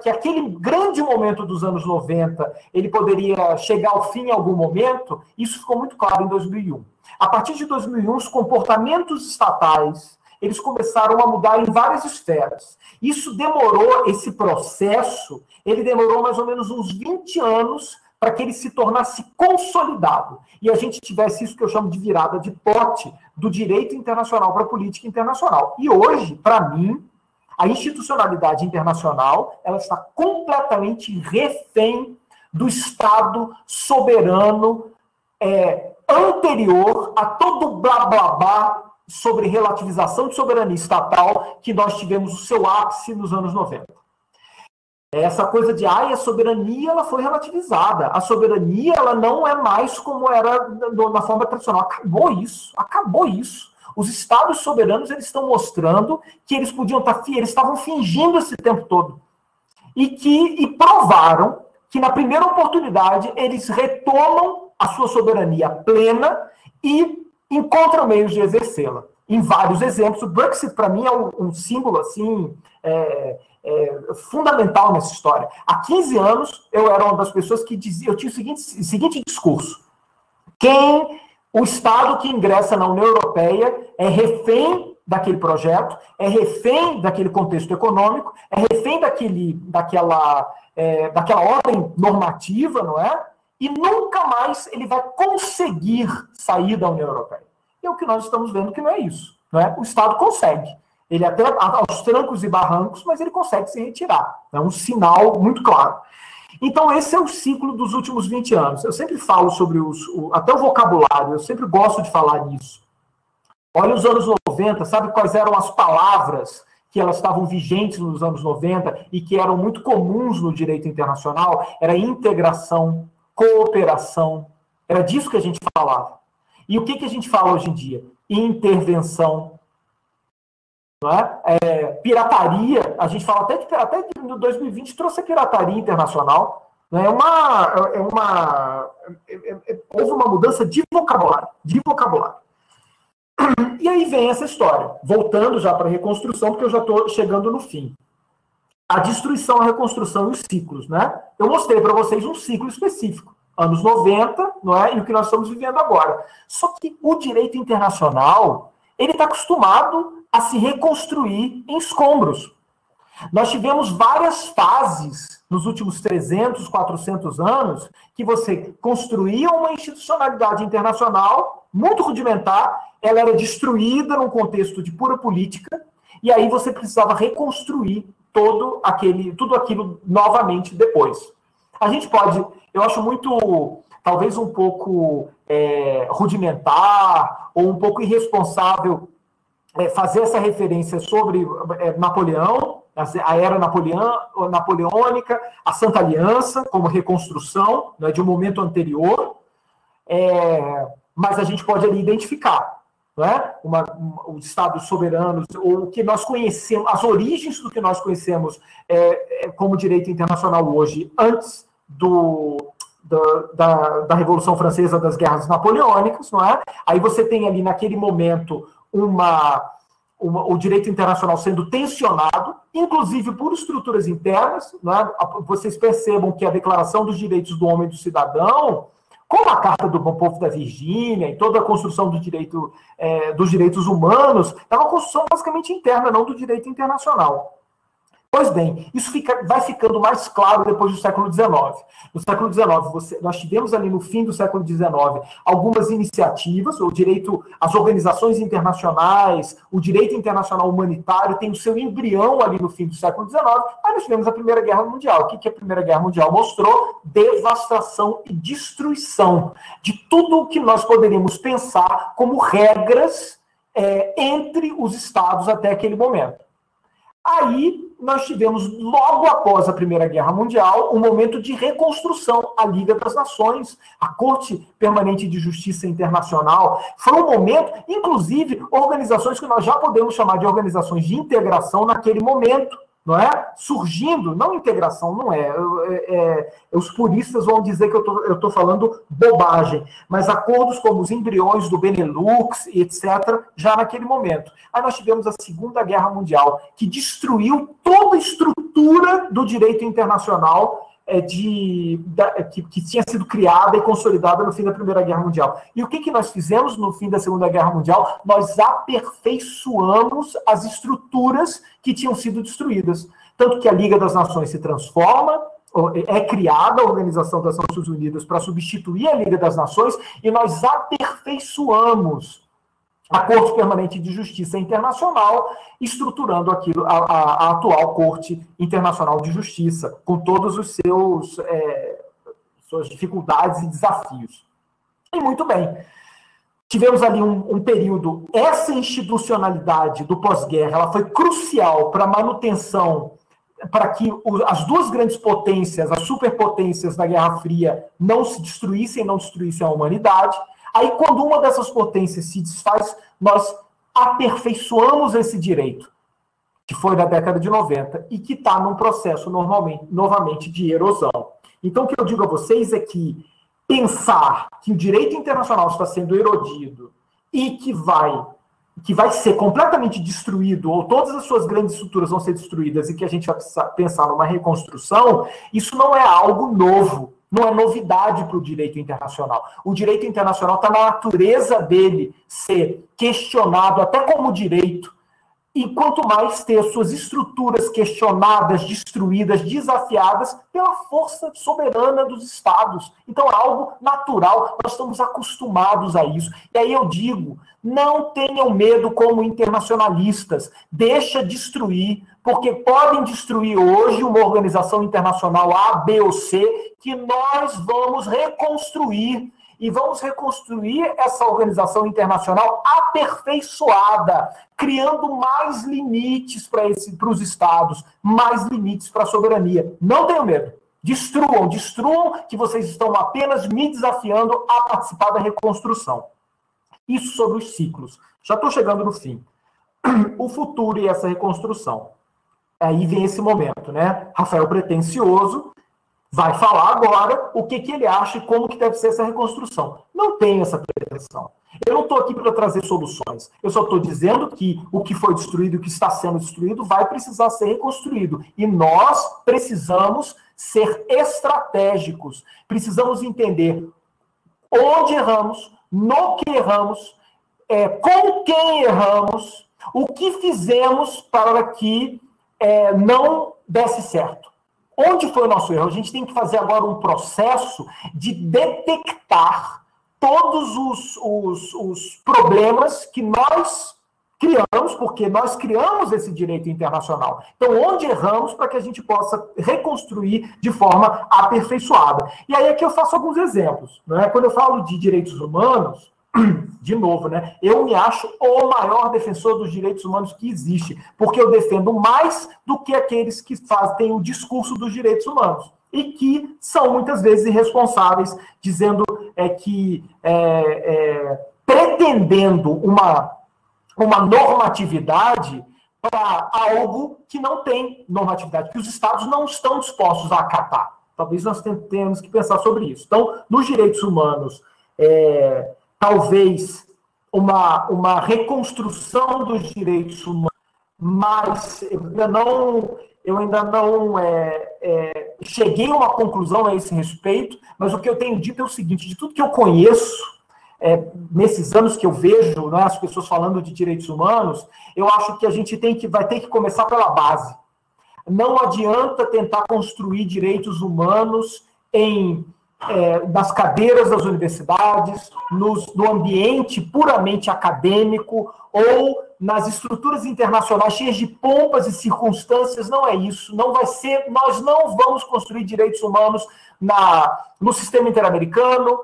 que aquele grande momento dos anos 90, ele poderia chegar ao fim em algum momento, isso ficou muito claro em 2001. A partir de 2001, os comportamentos estatais, eles começaram a mudar em várias esferas. Esse processo, ele demorou mais ou menos uns 20 anos para que ele se tornasse consolidado. E a gente tivesse isso que eu chamo de virada de pote do direito internacional para a política internacional. E hoje, para mim, a institucionalidade internacional ela está completamente refém do Estado soberano anterior a todo o blá blá blá sobre relativização de soberania estatal que nós tivemos o seu ápice nos anos 90. Essa coisa de, a soberania ela foi relativizada. A soberania ela não é mais como era na forma tradicional. Acabou isso. Os estados soberanos eles estão mostrando que eles podiam eles estavam fingindo esse tempo todo. E provaram que na primeira oportunidade eles retomam a sua soberania plena e encontram meios de exercê-la. Em vários exemplos, o Brexit para mim é um símbolo assim fundamental nessa história. Há 15 anos eu era uma das pessoas que dizia, eu tinha o seguinte discurso: o Estado que ingressa na União Europeia é refém daquele projeto, é refém daquele contexto econômico, é refém daquela ordem normativa, não é? E nunca mais ele vai conseguir sair da União Europeia. E o que nós estamos vendo que não é isso, não é? O Estado consegue. Ele até aos trancos e barrancos, mas ele consegue se retirar. É um sinal muito claro. Então, esse é o ciclo dos últimos 20 anos. Eu sempre falo sobre até o vocabulário, eu sempre gosto de falar nisso. Olha os anos 90, sabe quais eram as palavras que elas estavam vigentes nos anos 90 e que eram muito comuns no direito internacional? Era integração, cooperação, era disso que a gente falava. E o que a gente fala hoje em dia? Intervenção, não é? Pirataria, a gente fala até no 2020 trouxe a pirataria internacional, né? Houve uma mudança de vocabulário. E aí vem essa história, voltando já para a reconstrução, porque eu já estou chegando no fim. A destruição, a reconstrução e os ciclos, né? Eu mostrei para vocês um ciclo específico, anos 90, não é? E o que nós estamos vivendo agora. Só que o direito internacional, ele está acostumado a se reconstruir em escombros. Nós tivemos várias fases nos últimos 300, 400 anos que você construía uma institucionalidade internacional, muito rudimentar, ela era destruída num contexto de pura política, e aí você precisava reconstruir tudo aquilo novamente depois. A gente pode, eu acho muito, talvez um pouco rudimentar, ou um pouco irresponsável fazer essa referência sobre Napoleão, a era napoleônica, a Santa Aliança, como reconstrução, né, de um momento anterior, mas a gente pode ali identificar, né, os Estados soberanos, ou o que nós conhecemos, as origens do que nós conhecemos como direito internacional hoje, antes da Revolução Francesa, das Guerras Napoleônicas, não é? Aí você tem ali, naquele momento, o direito internacional sendo tensionado, inclusive por estruturas internas, né? Vocês percebam que a Declaração dos Direitos do Homem e do Cidadão, como a Carta do Bom Povo da Virgínia e toda a construção dos direitos humanos, é uma construção basicamente interna, não do direito internacional. Pois bem, isso vai ficando mais claro depois do século XIX. No século XIX, nós tivemos ali no fim do século XIX algumas iniciativas, as organizações internacionais, o direito internacional humanitário tem o seu embrião ali no fim do século XIX, aí nós tivemos a Primeira Guerra Mundial. O que a Primeira Guerra Mundial mostrou? Devastação e destruição de tudo o que nós poderíamos pensar como regras entre os Estados até aquele momento. Aí nós tivemos, logo após a Primeira Guerra Mundial, um momento de reconstrução, a Liga das Nações, a Corte Permanente de Justiça Internacional. Foi um momento, inclusive, organizações que nós já podemos chamar de organizações de integração naquele momento, não é? Surgindo, não integração, não os puristas vão dizer que eu estou falando bobagem, mas acordos como os embriões do Benelux, etc., já naquele momento. Aí nós tivemos a Segunda Guerra Mundial, que destruiu toda a estrutura do direito internacional que tinha sido criada e consolidada no fim da Primeira Guerra Mundial. E o que nós fizemos no fim da Segunda Guerra Mundial? Nós aperfeiçoamos as estruturas que tinham sido destruídas. Tanto que a Liga das Nações se transforma, é criada a Organização das Nações Unidas para substituir a Liga das Nações, e nós aperfeiçoamos a Corte Permanente de Justiça Internacional, estruturando a atual Corte Internacional de Justiça, com todos os suas dificuldades e desafios. E muito bem. Tivemos ali um período, essa institucionalidade do pós-guerra, ela foi crucial para a manutenção, para que as duas grandes potências, as superpotências da Guerra Fria, não destruíssem a humanidade. Aí, quando uma dessas potências se desfaz, nós aperfeiçoamos esse direito, que foi da década de 90, e que está num processo, novamente, de erosão. Então, o que eu digo a vocês é que pensar que o direito internacional está sendo erodido e que vai ser completamente destruído, ou todas as suas grandes estruturas vão ser destruídas, e que a gente vai pensar numa reconstrução, isso não é algo novo. Não é novidade para o direito internacional. O direito internacional está na natureza dele ser questionado até como direito, e quanto mais ter suas estruturas questionadas, destruídas, desafiadas pela força soberana dos Estados. Então é algo natural, nós estamos acostumados a isso. E aí eu digo, não tenham medo como internacionalistas, deixa destruir, porque podem destruir hoje uma organização internacional A, B ou C, que nós vamos reconstruir, e vamos reconstruir essa organização internacional aperfeiçoada, criando mais limites para os Estados, mais limites para a soberania. Não tenham medo. Destruam, que vocês estão apenas me desafiando a participar da reconstrução. Isso sobre os ciclos. Já estou chegando no fim. O futuro e essa reconstrução. Aí vem esse momento, né? Rafael Pretencioso vai falar agora o que ele acha e como que deve ser essa reconstrução. Não tenho essa pretensão. Eu não estou aqui para trazer soluções. Eu só estou dizendo que o que foi destruído e o que está sendo destruído vai precisar ser reconstruído. E nós precisamos ser estratégicos. Precisamos entender onde erramos, no que erramos, com quem erramos, o que fizemos para que não desse certo. Onde foi o nosso erro? A gente tem que fazer agora um processo de detectar todos os problemas que nós criamos, porque nós criamos esse direito internacional. Então, onde erramos para que a gente possa reconstruir de forma aperfeiçoada? E aí aqui eu faço alguns exemplos. Né? Quando eu falo de direitos humanos, de novo, né? Eu me acho o maior defensor dos direitos humanos que existe, porque eu defendo mais do que aqueles que têm o discurso dos direitos humanos e que são muitas vezes irresponsáveis, dizendo pretendendo uma normatividade para algo que não tem normatividade, que os estados não estão dispostos a acatar. Talvez nós tenhamos que pensar sobre isso. Então, nos direitos humanos, talvez uma reconstrução dos direitos humanos, mas eu ainda não cheguei a uma conclusão a esse respeito, mas o que eu tenho dito é o seguinte: de tudo que eu conheço, nesses anos que eu vejo, né, as pessoas falando de direitos humanos, eu acho que a gente vai ter que começar pela base. Não adianta tentar construir direitos humanos nas cadeiras das universidades, no ambiente puramente acadêmico ou nas estruturas internacionais cheias de pompas e circunstâncias. Não é isso. Não vai ser. Nós não vamos construir direitos humanos no sistema interamericano,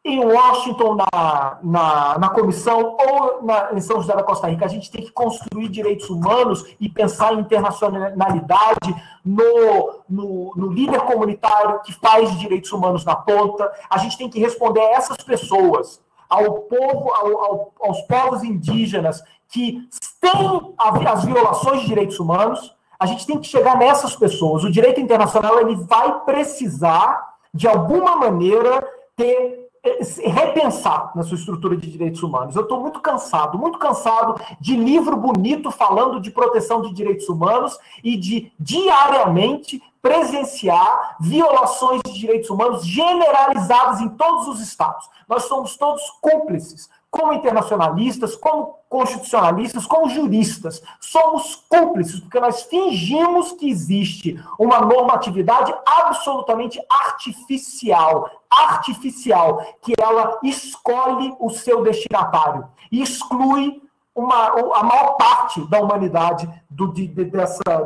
em Washington, na comissão, ou em São José da Costa Rica. A gente tem que construir direitos humanos e pensar em internacionalidade no líder comunitário que faz direitos humanos na ponta. A gente tem que responder a essas pessoas, aos povos indígenas que têm as violações de direitos humanos. A gente tem que chegar nessas pessoas. O direito internacional ele vai precisar, de alguma maneira, repensar na sua estrutura de direitos humanos. Eu estou muito cansado de livro bonito falando de proteção de direitos humanos e de diariamente presenciar violações de direitos humanos generalizadas em todos os estados. Nós somos todos cúmplices, como internacionalistas, como constitucionalistas, como juristas. Somos cúmplices, porque nós fingimos que existe uma normatividade absolutamente artificial, que ela escolhe o seu destinatário e exclui a maior parte da humanidade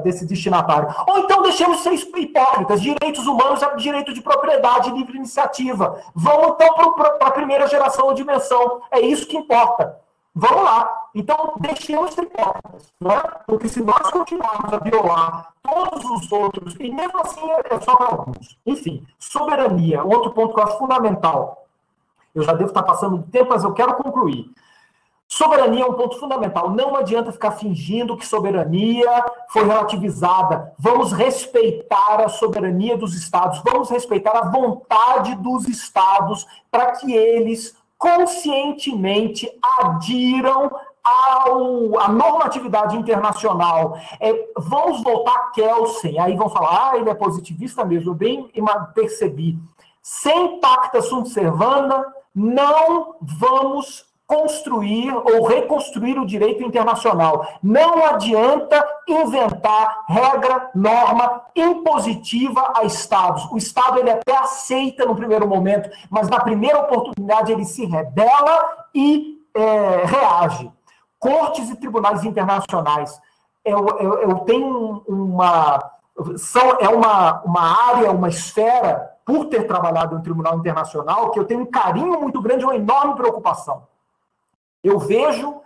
desse destinatário. Ou então deixemos de ser hipócritas. Direitos humanos é direito de propriedade e livre iniciativa. Vamos então para a primeira geração ou dimensão. É isso que importa. Vamos lá. Então, deixemos de ser hipócritas. Né? Porque se nós continuarmos a violar todos os outros, e mesmo assim é só para alguns. Enfim, soberania, outro ponto que eu acho fundamental. Eu já devo estar passando do tempo, mas eu quero concluir. Soberania é um ponto fundamental. Não adianta ficar fingindo que soberania foi relativizada. Vamos respeitar a soberania dos estados, vamos respeitar a vontade dos estados para que eles conscientemente adiram à normatividade internacional. Vamos voltar a Kelsen. Aí vão falar, ele é positivista mesmo. Eu bem percebi. Sem pacta sunt servanda, não vamos construir ou reconstruir o direito internacional. Não adianta inventar regra, norma impositiva a estados. O estado ele até aceita no primeiro momento, mas na primeira oportunidade ele se rebela e reage. Cortes e tribunais internacionais. Eu tenho uma área, uma esfera, por ter trabalhado em tribunal internacional, que eu tenho um carinho muito grande, uma enorme preocupação. Eu vejo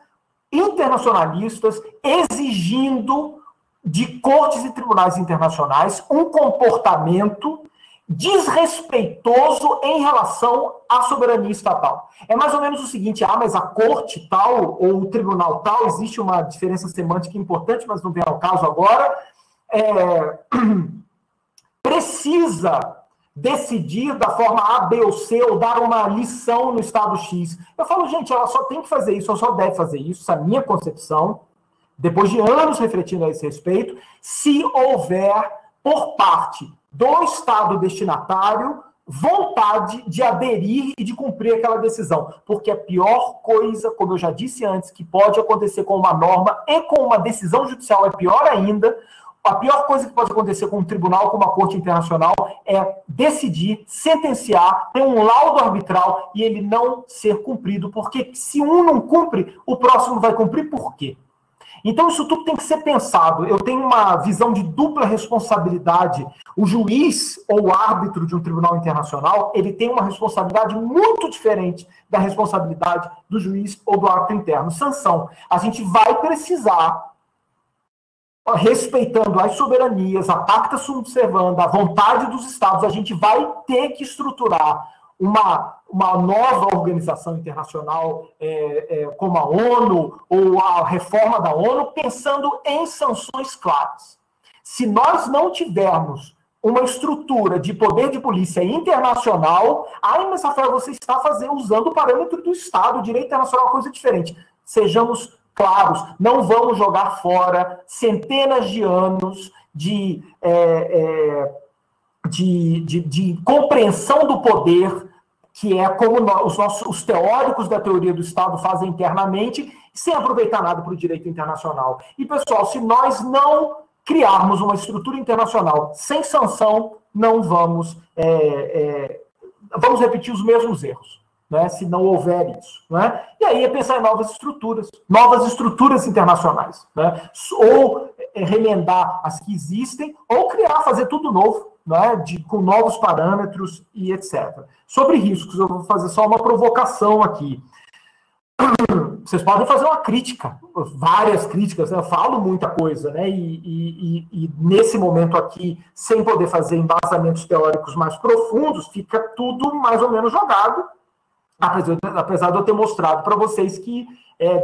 internacionalistas exigindo de cortes e tribunais internacionais um comportamento desrespeitoso em relação à soberania estatal. É mais ou menos o seguinte: mas a corte tal ou o tribunal tal, existe uma diferença semântica importante, mas não vem ao caso agora, precisa decidir da forma A, B ou C, ou dar uma lição no estado X. Eu falo, gente, ela só tem que fazer isso, ela só deve fazer isso, essa é a minha concepção, depois de anos refletindo a esse respeito, se houver, por parte do estado destinatário, vontade de aderir e de cumprir aquela decisão. Porque a pior coisa, como eu já disse antes, que pode acontecer com uma norma e com uma decisão judicial é pior ainda, a pior coisa que pode acontecer com um tribunal, com uma corte internacional, é decidir, sentenciar, ter um laudo arbitral e ele não ser cumprido. Porque se um não cumpre, o próximo vai cumprir por quê? Então, isso tudo tem que ser pensado. Eu tenho uma visão de dupla responsabilidade. O juiz ou o árbitro de um tribunal internacional, ele tem uma responsabilidade muito diferente da responsabilidade do juiz ou do árbitro interno. Sanção. A gente vai precisar, respeitando as soberanias, a pacta sunt servanda, a vontade dos estados, a gente vai ter que estruturar uma nova organização internacional como a ONU ou a reforma da ONU, pensando em sanções claras. Se nós não tivermos uma estrutura de poder de polícia internacional, mas Rafael, você está usando o parâmetro do Estado, o direito internacional é uma coisa diferente. Sejamos claros, não vamos jogar fora centenas de anos de compreensão do poder, que é como os teóricos da teoria do Estado fazem internamente, sem aproveitar nada para o direito internacional. E, pessoal, se nós não criarmos uma estrutura internacional sem sanção, não vamos repetir os mesmos erros, né, se não houver isso. Né? E aí é pensar em novas estruturas internacionais, né? Ou remendar as que existem, ou fazer tudo novo, né, com novos parâmetros e etc. Sobre riscos, eu vou fazer só uma provocação aqui. Vocês podem fazer uma crítica, várias críticas, né? Eu falo muita coisa, né? E nesse momento aqui, sem poder fazer embasamentos teóricos mais profundos, fica tudo mais ou menos jogado, apesar de eu ter mostrado para vocês que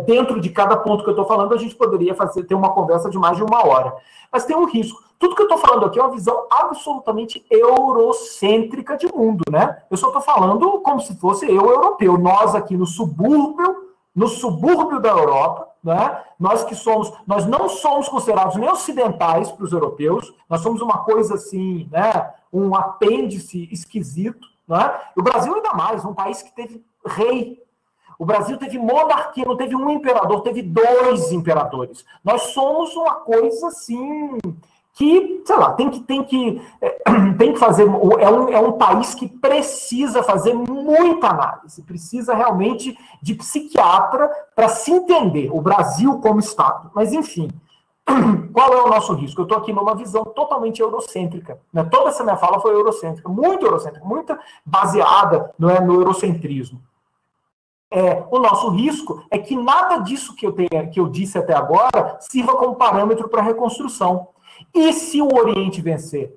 dentro de cada ponto que eu estou falando, a gente poderia ter uma conversa de mais de 1 hora. Mas tem um risco. Tudo que eu estou falando aqui é uma visão absolutamente eurocêntrica de mundo, né? Eu só estou falando como se fosse eu europeu. Nós aqui no subúrbio da Europa, né? Nós não somos considerados nem ocidentais para os europeus, nós somos uma coisa assim, né? Um apêndice esquisito, né? O Brasil ainda mais, um país que teve rei. O Brasil teve monarquia, não teve um imperador, teve 2 imperadores. Nós somos uma coisa assim que, sei lá, tem que fazer. É um país que precisa fazer muita análise, precisa realmente de psiquiatra para se entender o Brasil como Estado. Mas, enfim, qual é o nosso risco? Eu estou aqui numa visão totalmente eurocêntrica. Né? Toda essa minha fala foi eurocêntrica, muito baseada no eurocentrismo. O nosso risco é que nada disso que eu disse até agora sirva como parâmetro para a reconstrução. E se o Oriente vencer?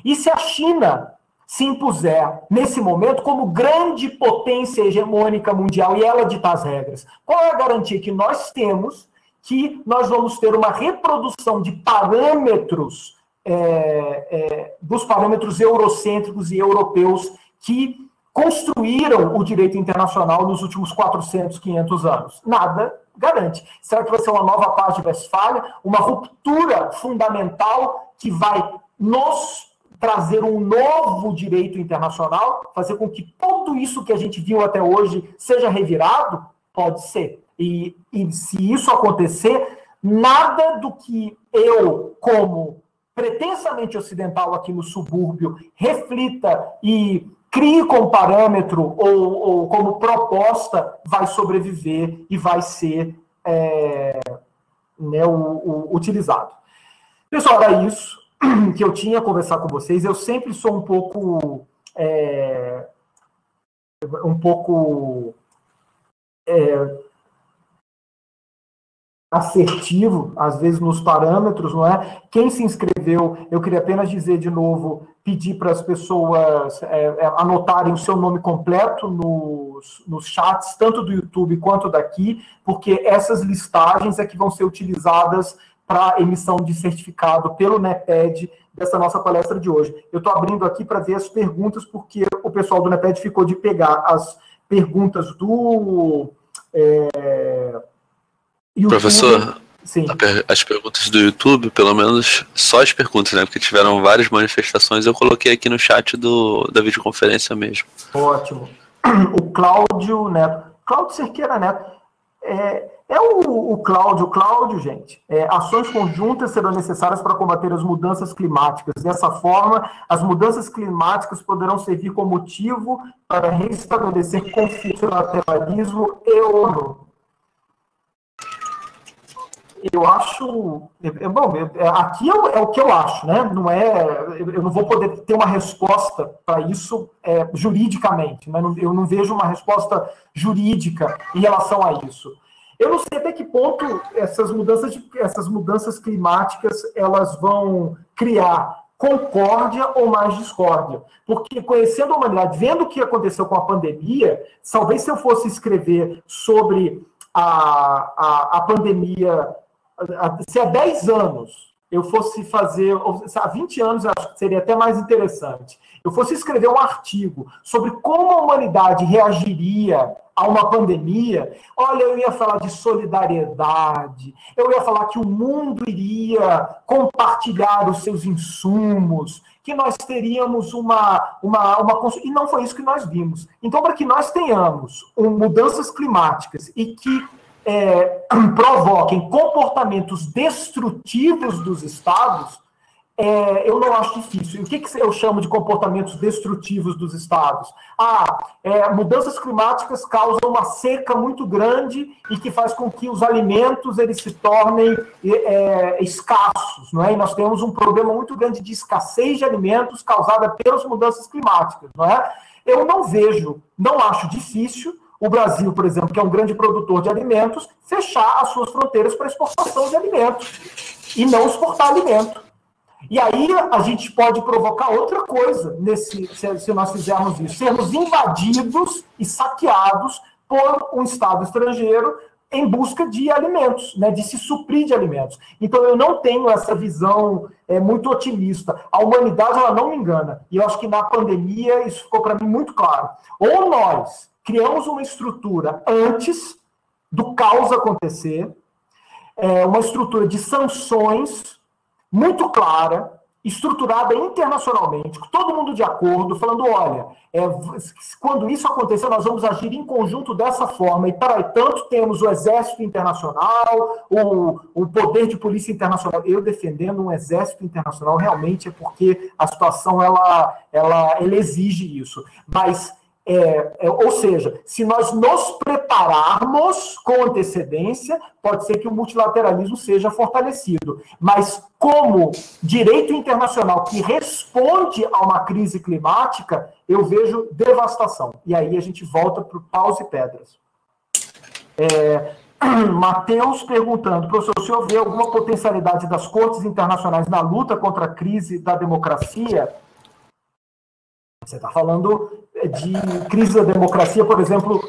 E se a China se impuser, nesse momento, como grande potência hegemônica mundial e ela ditar as regras? Qual é a garantia que nós temos que nós vamos ter uma reprodução de parâmetros, dos parâmetros eurocêntricos e europeus que construíram o direito internacional nos últimos 400, 500 anos? Nada garante. Será que vai ser uma nova paz de Westfália, uma ruptura fundamental que vai nos trazer um novo direito internacional, fazer com que tudo isso que a gente viu até hoje seja revirado? Pode ser. E se isso acontecer, nada do que eu, como pretensamente ocidental aqui no subúrbio, reflita e crie como parâmetro ou como proposta, vai sobreviver e vai ser utilizado. Pessoal, era isso que eu tinha a conversar com vocês. Eu sempre sou um pouco assertivo, às vezes, nos parâmetros, não é? Quem se inscreveu, eu queria apenas dizer de novo, pedir para as pessoas anotarem o seu nome completo nos chats, tanto do YouTube quanto daqui, porque essas listagens é que vão ser utilizadas para emissão de certificado pelo NEPED dessa nossa palestra de hoje. Eu estou abrindo aqui para ver as perguntas, porque o pessoal do NEPED ficou de pegar as perguntas do YouTube. Professor, sim. As perguntas do YouTube, pelo menos só as perguntas, né? Porque tiveram várias manifestações, eu coloquei aqui no chat da videoconferência mesmo. Ótimo. O Cláudio Neto. Cláudio Cerqueira Neto. O Cláudio, gente. Ações conjuntas serão necessárias para combater as mudanças climáticas. Dessa forma, as mudanças climáticas poderão servir como motivo para restabelecer confiança, lateralismo e ONU. Eu acho... aqui é o que eu acho, né? Eu não vou poder ter uma resposta para isso juridicamente, né? Eu não vejo uma resposta jurídica em relação a isso. Eu não sei até que ponto essas mudanças climáticas elas vão criar concórdia ou mais discórdia. Porque conhecendo a humanidade, vendo o que aconteceu com a pandemia, talvez se eu fosse escrever sobre a pandemia... Se há 10 anos eu fosse fazer, há 20 anos, acho que seria até mais interessante, eu fosse escrever um artigo sobre como a humanidade reagiria a uma pandemia, olha, eu ia falar de solidariedade, eu ia falar que o mundo iria compartilhar os seus insumos, que nós teríamos e não foi isso que nós vimos. Então, para que nós tenhamos mudanças climáticas e que provoquem comportamentos destrutivos dos estados, eu não acho difícil. E o que eu chamo de comportamentos destrutivos dos estados? Mudanças climáticas causam uma seca muito grande e que faz com que os alimentos eles se tornem escassos, não é? E nós temos um problema muito grande de escassez de alimentos causada pelas mudanças climáticas, não é? Eu não acho difícil o Brasil, por exemplo, que é um grande produtor de alimentos, fechar as suas fronteiras para exportação de alimentos e não exportar alimento. E aí a gente pode provocar outra coisa se nós fizermos isso, sermos invadidos e saqueados por um Estado estrangeiro em busca de alimentos, né, de se suprir de alimentos. Então eu não tenho essa visão muito otimista. A humanidade ela não me engana. E eu acho que na pandemia isso ficou para mim muito claro. Ou nós criamos uma estrutura antes do caos acontecer, uma estrutura de sanções muito clara, estruturada internacionalmente, com todo mundo de acordo, falando, olha, quando isso acontecer, nós vamos agir em conjunto dessa forma, e para tanto temos o Exército Internacional, o poder de polícia internacional. Eu defendendo um Exército Internacional realmente é porque a situação ela exige isso, mas... ou seja, se nós nos prepararmos com antecedência, pode ser que o multilateralismo seja fortalecido. Mas como direito internacional que responde a uma crise climática, eu vejo devastação. E aí a gente volta para o paus e pedras. Matheus perguntando, professor, o senhor vê alguma potencialidade das cortes internacionais na luta contra a crise da democracia? Você está falando de crise da democracia, por exemplo,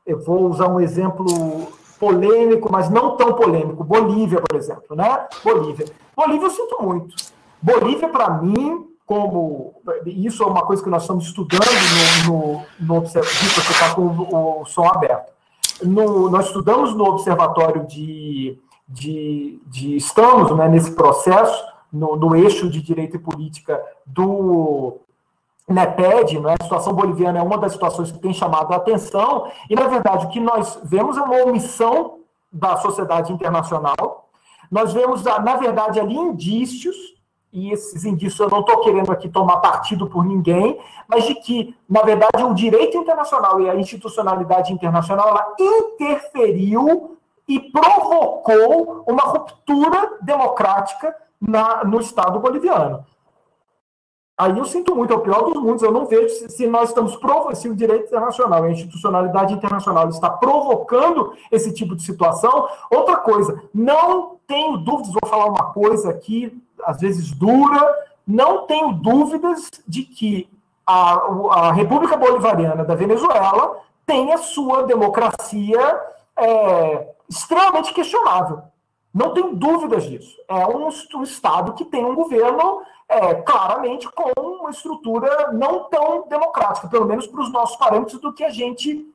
eu vou usar um exemplo polêmico, mas não tão polêmico, Bolívia, por exemplo, né? Bolívia eu sinto muito. Bolívia, para mim, isso é uma coisa que nós estamos estudando no observatório, você está com o som aberto. Nós estudamos no observatório estamos, né, nesse processo, no eixo de direito e política do NEPED, né? A situação boliviana é uma das situações que tem chamado a atenção, e, na verdade, o que nós vemos é uma omissão da sociedade internacional. Nós vemos, na verdade, ali indícios, e esses indícios eu não estou querendo aqui tomar partido por ninguém, mas de que, na verdade, o direito internacional e a institucionalidade internacional ela interferiu e provocou uma ruptura democrática no Estado boliviano. Aí eu sinto muito, é o pior dos mundos, eu não vejo se nós estamos se o direito internacional, a institucionalidade internacional está provocando esse tipo de situação. Outra coisa, não tenho dúvidas, vou falar uma coisa aqui, às vezes dura, não tenho dúvidas de que a República Bolivariana da Venezuela tem a sua democracia extremamente questionável. Não tenho dúvidas disso. É um Estado que tem um governo claramente com uma estrutura não tão democrática, pelo menos para os nossos parâmetros do que a gente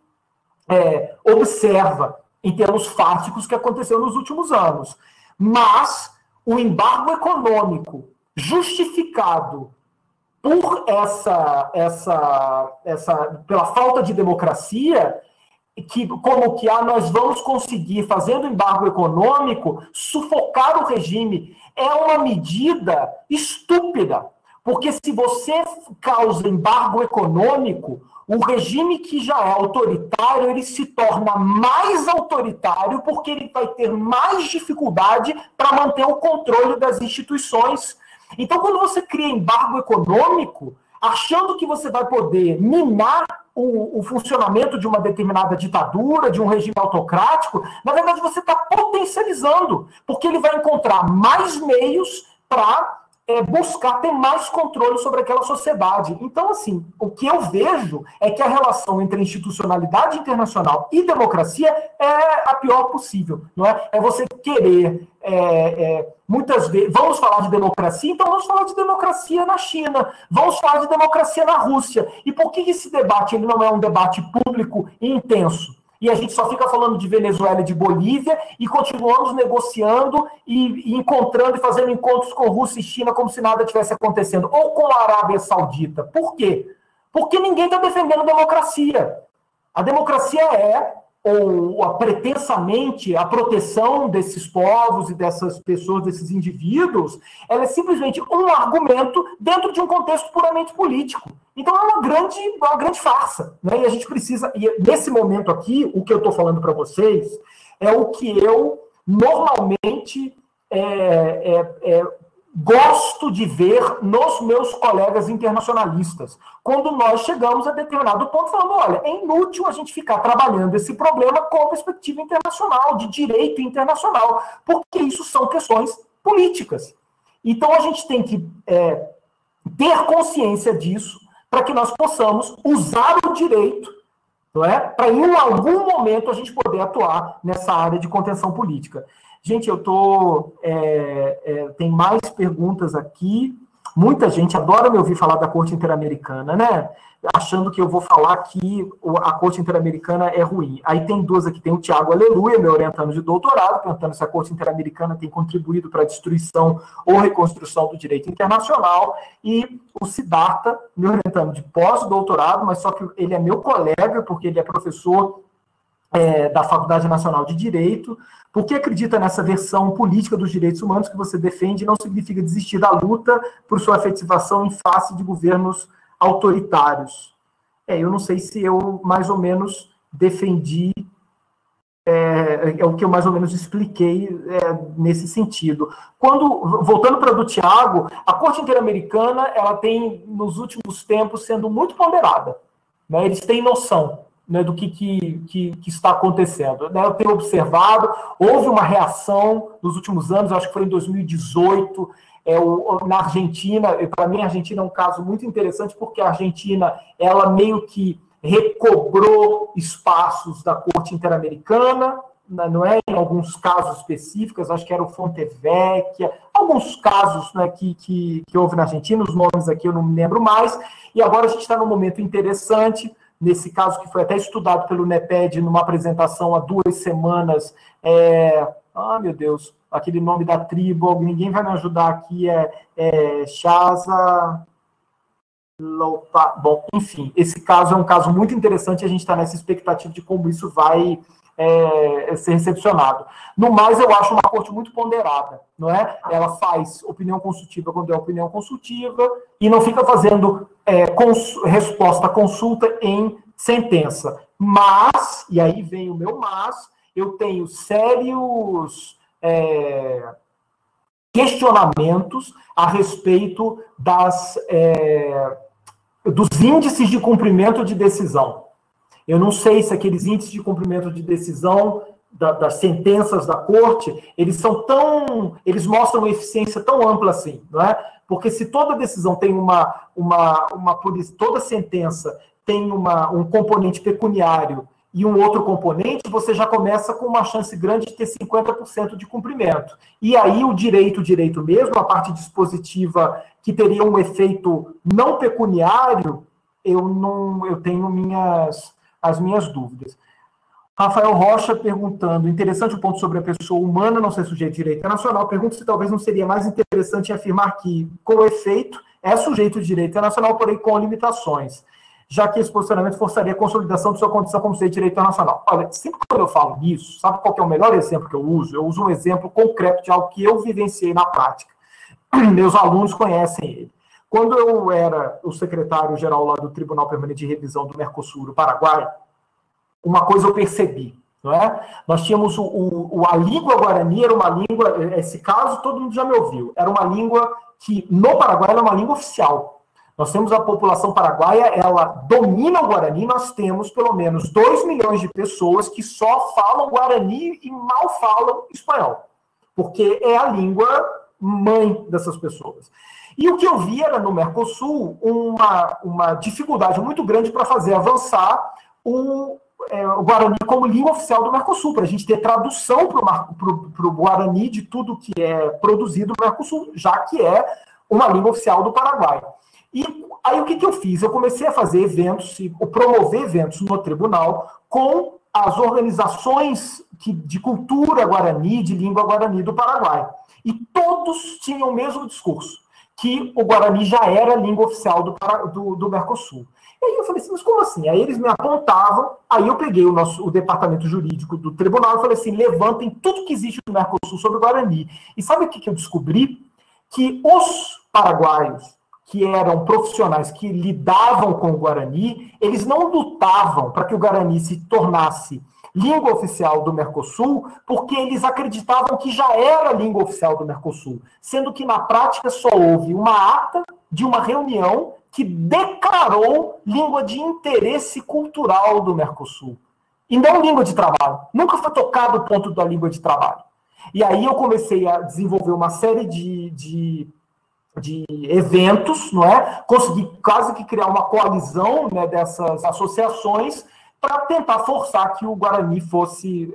observa em termos fáticos que aconteceu nos últimos anos. Mas o embargo econômico justificado por pela falta de democracia como que nós vamos conseguir, fazendo embargo econômico, sufocar o regime. É uma medida estúpida, porque se você causa embargo econômico, o regime que já é autoritário, ele se torna mais autoritário porque ele vai ter mais dificuldade para manter o controle das instituições. Então, quando você cria embargo econômico, achando que você vai poder minar o funcionamento de uma determinada ditadura, de um regime autocrático, na verdade você está potencializando, porque ele vai encontrar mais meios para buscar ter mais controle sobre aquela sociedade. Então, assim, o que eu vejo é que a relação entre institucionalidade internacional e democracia é a pior possível, não é? É você querer, muitas vezes, vamos falar de democracia, então vamos falar de democracia na China, vamos falar de democracia na Rússia. E por que esse debate ele não é um debate público e intenso? E a gente só fica falando de Venezuela e de Bolívia e continuamos negociando e encontrando e fazendo encontros com Rússia e China como se nada tivesse acontecendo. Ou com a Arábia Saudita. Por quê? Porque ninguém está defendendo a democracia. A democracia ou pretensamente, a proteção desses povos e dessas pessoas, desses indivíduos, ela é simplesmente um argumento dentro de um contexto puramente político. Então é uma grande farsa, né? E a gente precisa, e nesse momento aqui, o que eu estou falando para vocês é o que eu normalmente gosto de ver nos meus colegas internacionalistas, quando nós chegamos a determinado ponto falando, olha, é inútil a gente ficar trabalhando esse problema com perspectiva internacional, de direito internacional, porque isso são questões políticas. Então a gente tem que ter consciência disso para que nós possamos usar o direito, não é? Para em algum momento a gente poder atuar nessa área de contenção política. Gente, tem mais perguntas aqui. Muita gente adora me ouvir falar da Corte Interamericana, né? Achando que eu vou falar que a Corte Interamericana é ruim. Aí tem duas aqui, tem o Tiago Aleluia, meu orientando de doutorado, perguntando se a Corte Interamericana tem contribuído para a destruição ou reconstrução do direito internacional, e o Siddhartha, meu orientando de pós-doutorado, mas só que ele é meu colega, porque ele é professor da Faculdade Nacional de Direito. Porque acredita nessa versão política dos direitos humanos que você defende não significa desistir da luta por sua efetivação em face de governos autoritários. Eu não sei se eu mais ou menos defendi, é o que eu mais ou menos expliquei nesse sentido. Voltando para do Tiago, a Corte Interamericana ela tem, nos últimos tempos, sendo muito ponderada, né? Eles têm noção, né, do que está acontecendo. Eu tenho observado, houve uma reação nos últimos anos, acho que foi em 2018, na Argentina. Para mim, a Argentina é um caso muito interessante, porque a Argentina, ela meio que recobrou espaços da Corte Interamericana, não é? Em alguns casos específicos, acho que era o Fontevecchia, alguns casos, né, que houve na Argentina, os nomes aqui eu não me lembro mais, e agora a gente está num momento interessante. Nesse caso, que foi até estudado pelo NEPED numa apresentação há 2 semanas, meu Deus, aquele nome da tribo, ninguém vai me ajudar aqui, Chaza... Bom, enfim, esse caso é um caso muito interessante, e a gente está nessa expectativa de como isso vai ser recepcionado. No mais, eu acho uma corte muito ponderada, não é? Ela faz opinião consultiva quando é opinião consultiva e não fica fazendo resposta à consulta em sentença. Mas, e aí vem o meu mas, eu tenho sérios questionamentos a respeito dos índices de cumprimento de decisão. Eu não sei se aqueles índices de cumprimento de decisão das sentenças da corte, eles mostram uma eficiência tão ampla assim, não é? Porque se toda decisão tem toda sentença tem um componente pecuniário e um outro componente, você já começa com uma chance grande de ter 50% de cumprimento. E aí o direito mesmo, a parte dispositiva que teria um efeito não pecuniário, eu tenho as minhas dúvidas. Rafael Rocha perguntando, interessante o ponto sobre a pessoa humana não ser sujeito de direito internacional, pergunta se talvez não seria mais interessante afirmar que, com efeito, é sujeito de direito internacional, porém com limitações. já que esse posicionamento forçaria a consolidação de sua condição como ser de direito internacional. Olha, sempre quando eu falo nisso, sabe qual que é o melhor exemplo que eu uso? Eu uso um exemplo concreto de algo que eu vivenciei na prática. Meus alunos conhecem ele. Quando eu era o secretário-geral lá do Tribunal Permanente de Revisão do Mercosul, do Paraguai, uma coisa eu percebi, não é? Nós tínhamos a língua guarani, era uma língua, esse caso todo mundo já me ouviu, era uma língua que no Paraguai era uma língua oficial. Nós temos a população paraguaia, ela domina o Guarani, nós temos pelo menos 2 milhões de pessoas que só falam Guarani e mal falam espanhol, porque é a língua mãe dessas pessoas. E o que eu vi era no Mercosul uma dificuldade muito grande para fazer avançar o Guarani como língua oficial do Mercosul, para a gente ter tradução para o Guarani de tudo que é produzido no Mercosul, já que é uma língua oficial do Paraguai. E aí o que eu fiz? Eu comecei a fazer eventos, promover eventos no tribunal com as organizações de cultura guarani, de língua guarani do Paraguai. E todos tinham o mesmo discurso, que o Guarani já era a língua oficial do Mercosul. E aí eu falei assim, mas como assim? Aí eles me apontavam, aí eu peguei o departamento jurídico do tribunal e falei assim, levantem tudo que existe no Mercosul sobre o Guarani. E sabe o que eu descobri? Que os paraguaios, que eram profissionais que lidavam com o Guarani, eles não lutavam para que o Guarani se tornasse língua oficial do Mercosul, porque eles acreditavam que já era a língua oficial do Mercosul, sendo que na prática só houve uma ata de uma reunião que declarou língua de interesse cultural do Mercosul, e não língua de trabalho. Nunca foi tocado o ponto da língua de trabalho. E aí eu comecei a desenvolver uma série de eventos, não é? Consegui quase que criar uma coalizão, né, dessas associações para tentar forçar que o Guarani fosse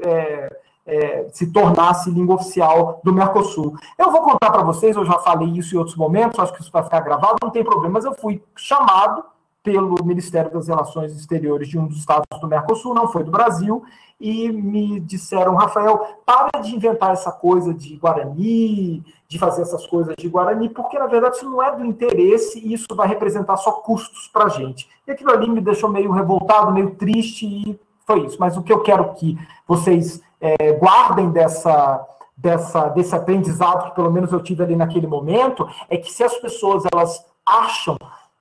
se tornasse língua oficial do Mercosul. Eu vou contar para vocês, eu já falei isso em outros momentos, acho que isso vai ficar gravado, não tem problema, mas eu fui chamado pelo Ministério das Relações Exteriores de um dos estados do Mercosul, não foi do Brasil, e me disseram, Rafael, para de inventar essa coisa de Guarani, de fazer essas coisas de Guarani, porque, na verdade, isso não é do interesse e isso vai representar só custos para a gente. E aquilo ali me deixou meio revoltado, meio triste, e foi isso. Mas o que eu quero que vocês guardem desse aprendizado, que pelo menos eu tive ali naquele momento, é que se as pessoas elas acham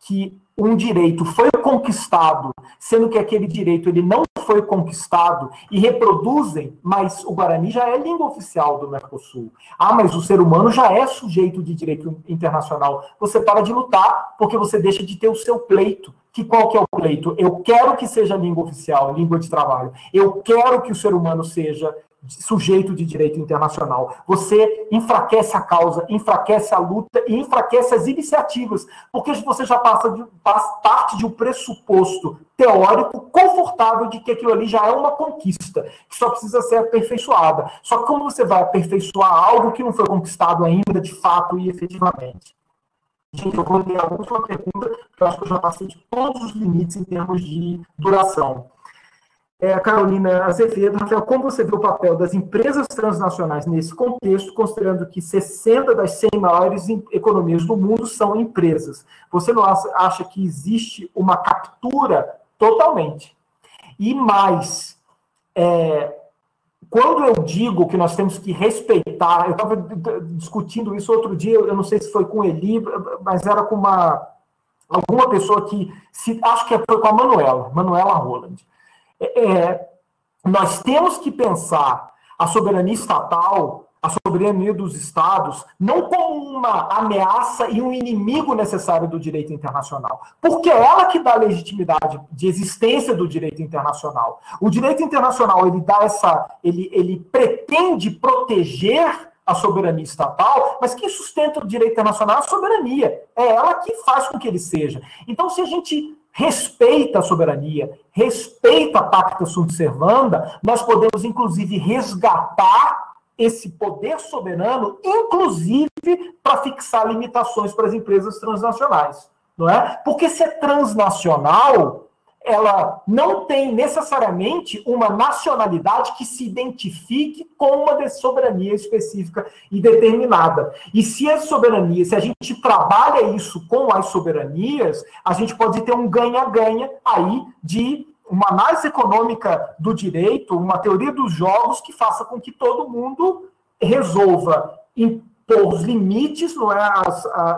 que um direito foi conquistado, sendo que aquele direito ele não foi conquistado, e reproduzem, mas o Guarani já é língua oficial do Mercosul. Ah, mas o ser humano já é sujeito de direito internacional. Você para de lutar, porque você deixa de ter o seu pleito. Qual que é o pleito? Eu quero que seja língua oficial, língua de trabalho. Eu quero que o ser humano seja sujeito de direito internacional. Você enfraquece a causa, enfraquece a luta e enfraquece as iniciativas, porque você já parte de um pressuposto teórico confortável de que aquilo ali já é uma conquista, que só precisa ser aperfeiçoada. Só que como você vai aperfeiçoar algo que não foi conquistado ainda de fato e efetivamente? Gente, eu vou ler a última pergunta, que eu acho que eu já passei de todos os limites em termos de duração. Carolina Azevedo, Rafael, como você vê o papel das empresas transnacionais nesse contexto, considerando que 60 das 100 maiores economias do mundo são empresas? Você não acha que existe uma captura? Totalmente. E mais, quando eu digo que nós temos que respeitar, eu estava discutindo isso outro dia, eu não sei se foi com Eli, mas era com alguma pessoa que, acho que foi com a Manuela Roland. Nós temos que pensar a soberania estatal, a soberania dos estados, não como uma ameaça e um inimigo necessário do direito internacional, porque é ela que dá a legitimidade de existência do direito internacional. O direito internacional ele pretende proteger a soberania estatal, mas quem sustenta o direito internacional é a soberania. É ela que faz com que ele seja. Então, se a gente respeita a soberania, respeita a pacta sunt servanda, nós podemos, inclusive, resgatar esse poder soberano, inclusive para fixar limitações para as empresas transnacionais. Não é? Porque se é transnacional, ela não tem necessariamente uma nacionalidade que se identifique com uma soberania específica e determinada. E se a soberania, se a gente trabalha isso com as soberanias, a gente pode ter um ganha-ganha aí de uma análise econômica do direito, uma teoria dos jogos que faça com que todo mundo resolva impor os limites, não é,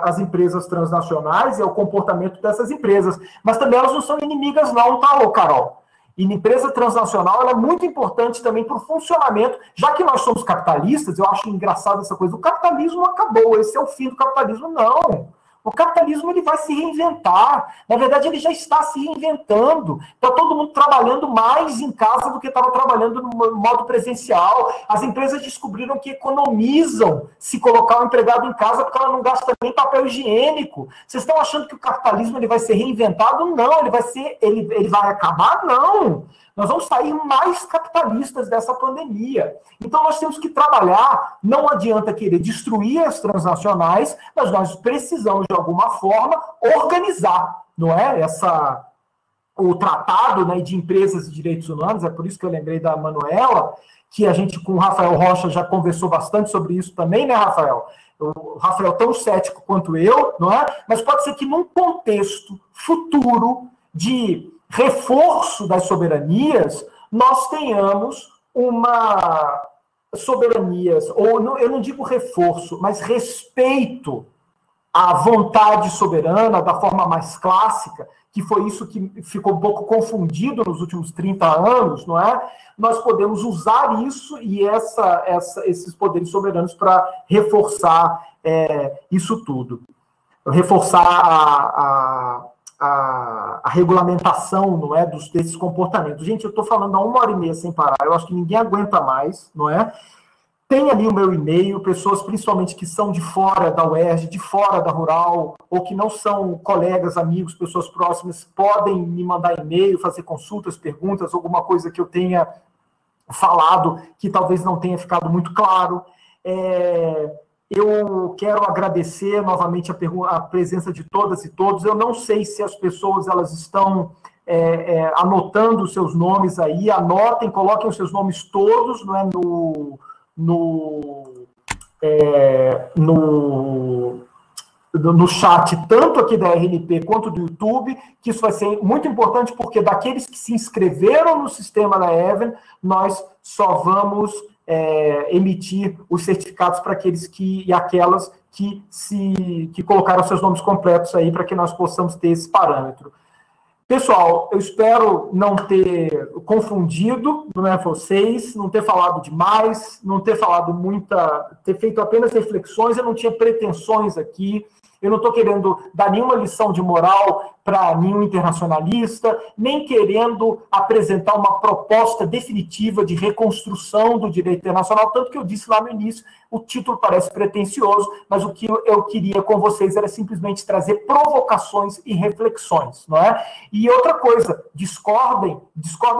as empresas transnacionais e ao comportamento dessas empresas. Mas também elas não são inimigas não, tá, Carol? E a empresa transnacional ela é muito importante também para o funcionamento, já que nós somos capitalistas, eu acho engraçado essa coisa, o capitalismo acabou, esse é o fim do capitalismo, não. O capitalismo ele vai se reinventar. Na verdade, ele já está se reinventando. Está todo mundo trabalhando mais em casa do que estava trabalhando no modo presencial. As empresas descobriram que economizam se colocar o empregado em casa porque ela não gasta nem papel higiênico. Vocês estão achando que o capitalismo ele vai ser reinventado? Não. Ele vai acabar? Não. Nós vamos sair mais capitalistas dessa pandemia. Então, nós temos que trabalhar. Não adianta querer destruir as transnacionais, mas nós precisamos, de alguma forma, organizar, não é? O tratado, né, de empresas e direitos humanos, é por isso que eu lembrei da Manuela, que a gente, com o Rafael Rocha, já conversou bastante sobre isso também, né, Rafael? O Rafael tão cético quanto eu, não é? Mas pode ser que num contexto futuro de reforço das soberanias, nós tenhamos uma soberanias, ou eu não digo reforço, mas respeito à vontade soberana da forma mais clássica, que foi isso que ficou um pouco confundido nos últimos 30 anos, não é? Nós podemos usar isso e esses poderes soberanos para reforçar isso tudo. Reforçar a regulamentação, não é, desses comportamentos. Gente, eu estou falando há 1h30 sem parar, eu acho que ninguém aguenta mais, não é? Tem ali o meu e-mail, pessoas principalmente que são de fora da UERJ, de fora da Rural, ou que não são colegas, amigos, pessoas próximas, podem me mandar e-mail, fazer consultas, perguntas, alguma coisa que eu tenha falado que talvez não tenha ficado muito claro. Eu quero agradecer novamente a presença de todas e todos. Eu não sei se as pessoas elas estão anotando os seus nomes aí. Anotem, coloquem os seus nomes todos, não é, no chat, tanto aqui da RNP quanto do YouTube, que isso vai ser muito importante, porque daqueles que se inscreveram no sistema da Even, nós só vamos emitir os certificados para aqueles e aquelas que colocaram seus nomes completos aí, para que nós possamos ter esse parâmetro. Pessoal, eu espero não ter confundido, não é, vocês, não ter falado demais, não ter falado ter feito apenas reflexões, eu não tinha pretensões aqui, eu não estou querendo dar nenhuma lição de moral para nenhum internacionalista, nem querendo apresentar uma proposta definitiva de reconstrução do direito internacional, tanto que eu disse lá no início, o título parece pretensioso, mas o que eu queria com vocês era simplesmente trazer provocações e reflexões, não é? E outra coisa, discordem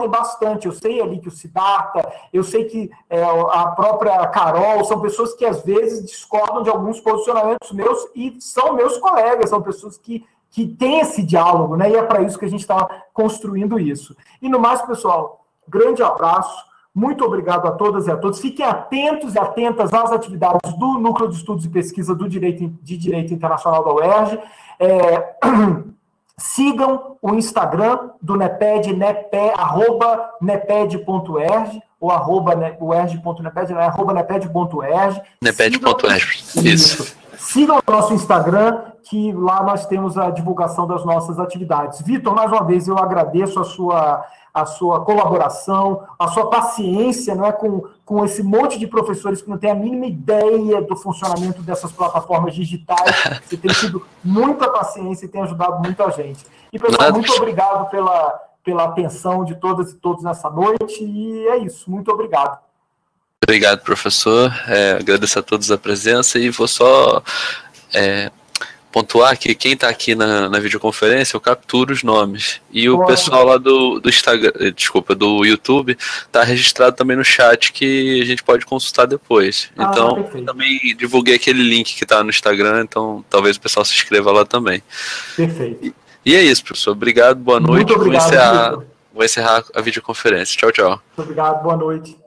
bastante. Eu sei ali que o Siddhartha, eu sei que a própria Carol, são pessoas que às vezes discordam de alguns posicionamentos meus e são meus colegas, são pessoas que têm esse diálogo, né? E é para isso que a gente está construindo isso. E no mais, pessoal, grande abraço. Muito obrigado a todas e a todos. Fiquem atentos e atentas às atividades do Núcleo de Estudos e Pesquisa de Direito Internacional da UERJ. Sigam o Instagram do NEPED, @neped.erj, ou @uerj.neped, @neped.erj. Neped.erj, isso. Sigam o nosso Instagram, que lá nós temos a divulgação das nossas atividades. Vitor, mais uma vez, eu agradeço a sua colaboração, a sua paciência, não é, com esse monte de professores que não tem a mínima ideia do funcionamento dessas plataformas digitais. Você tem tido muita paciência e tem ajudado muita gente. E, pessoal, muito obrigado pela atenção de todas e todos nessa noite, e é isso. Muito obrigado. Obrigado, professor. Agradeço a todos a presença e vou só pontuar que quem está aqui na videoconferência, eu capturo os nomes. E o pessoal lá do Instagram, do YouTube, está registrado também no chat, que a gente pode consultar depois. Então, também divulguei aquele link que está no Instagram, então talvez o pessoal se inscreva lá também. Perfeito. E é isso, professor. Obrigado, boa noite. Muito obrigado, Vou encerrar a videoconferência. Tchau, tchau. Muito obrigado, boa noite.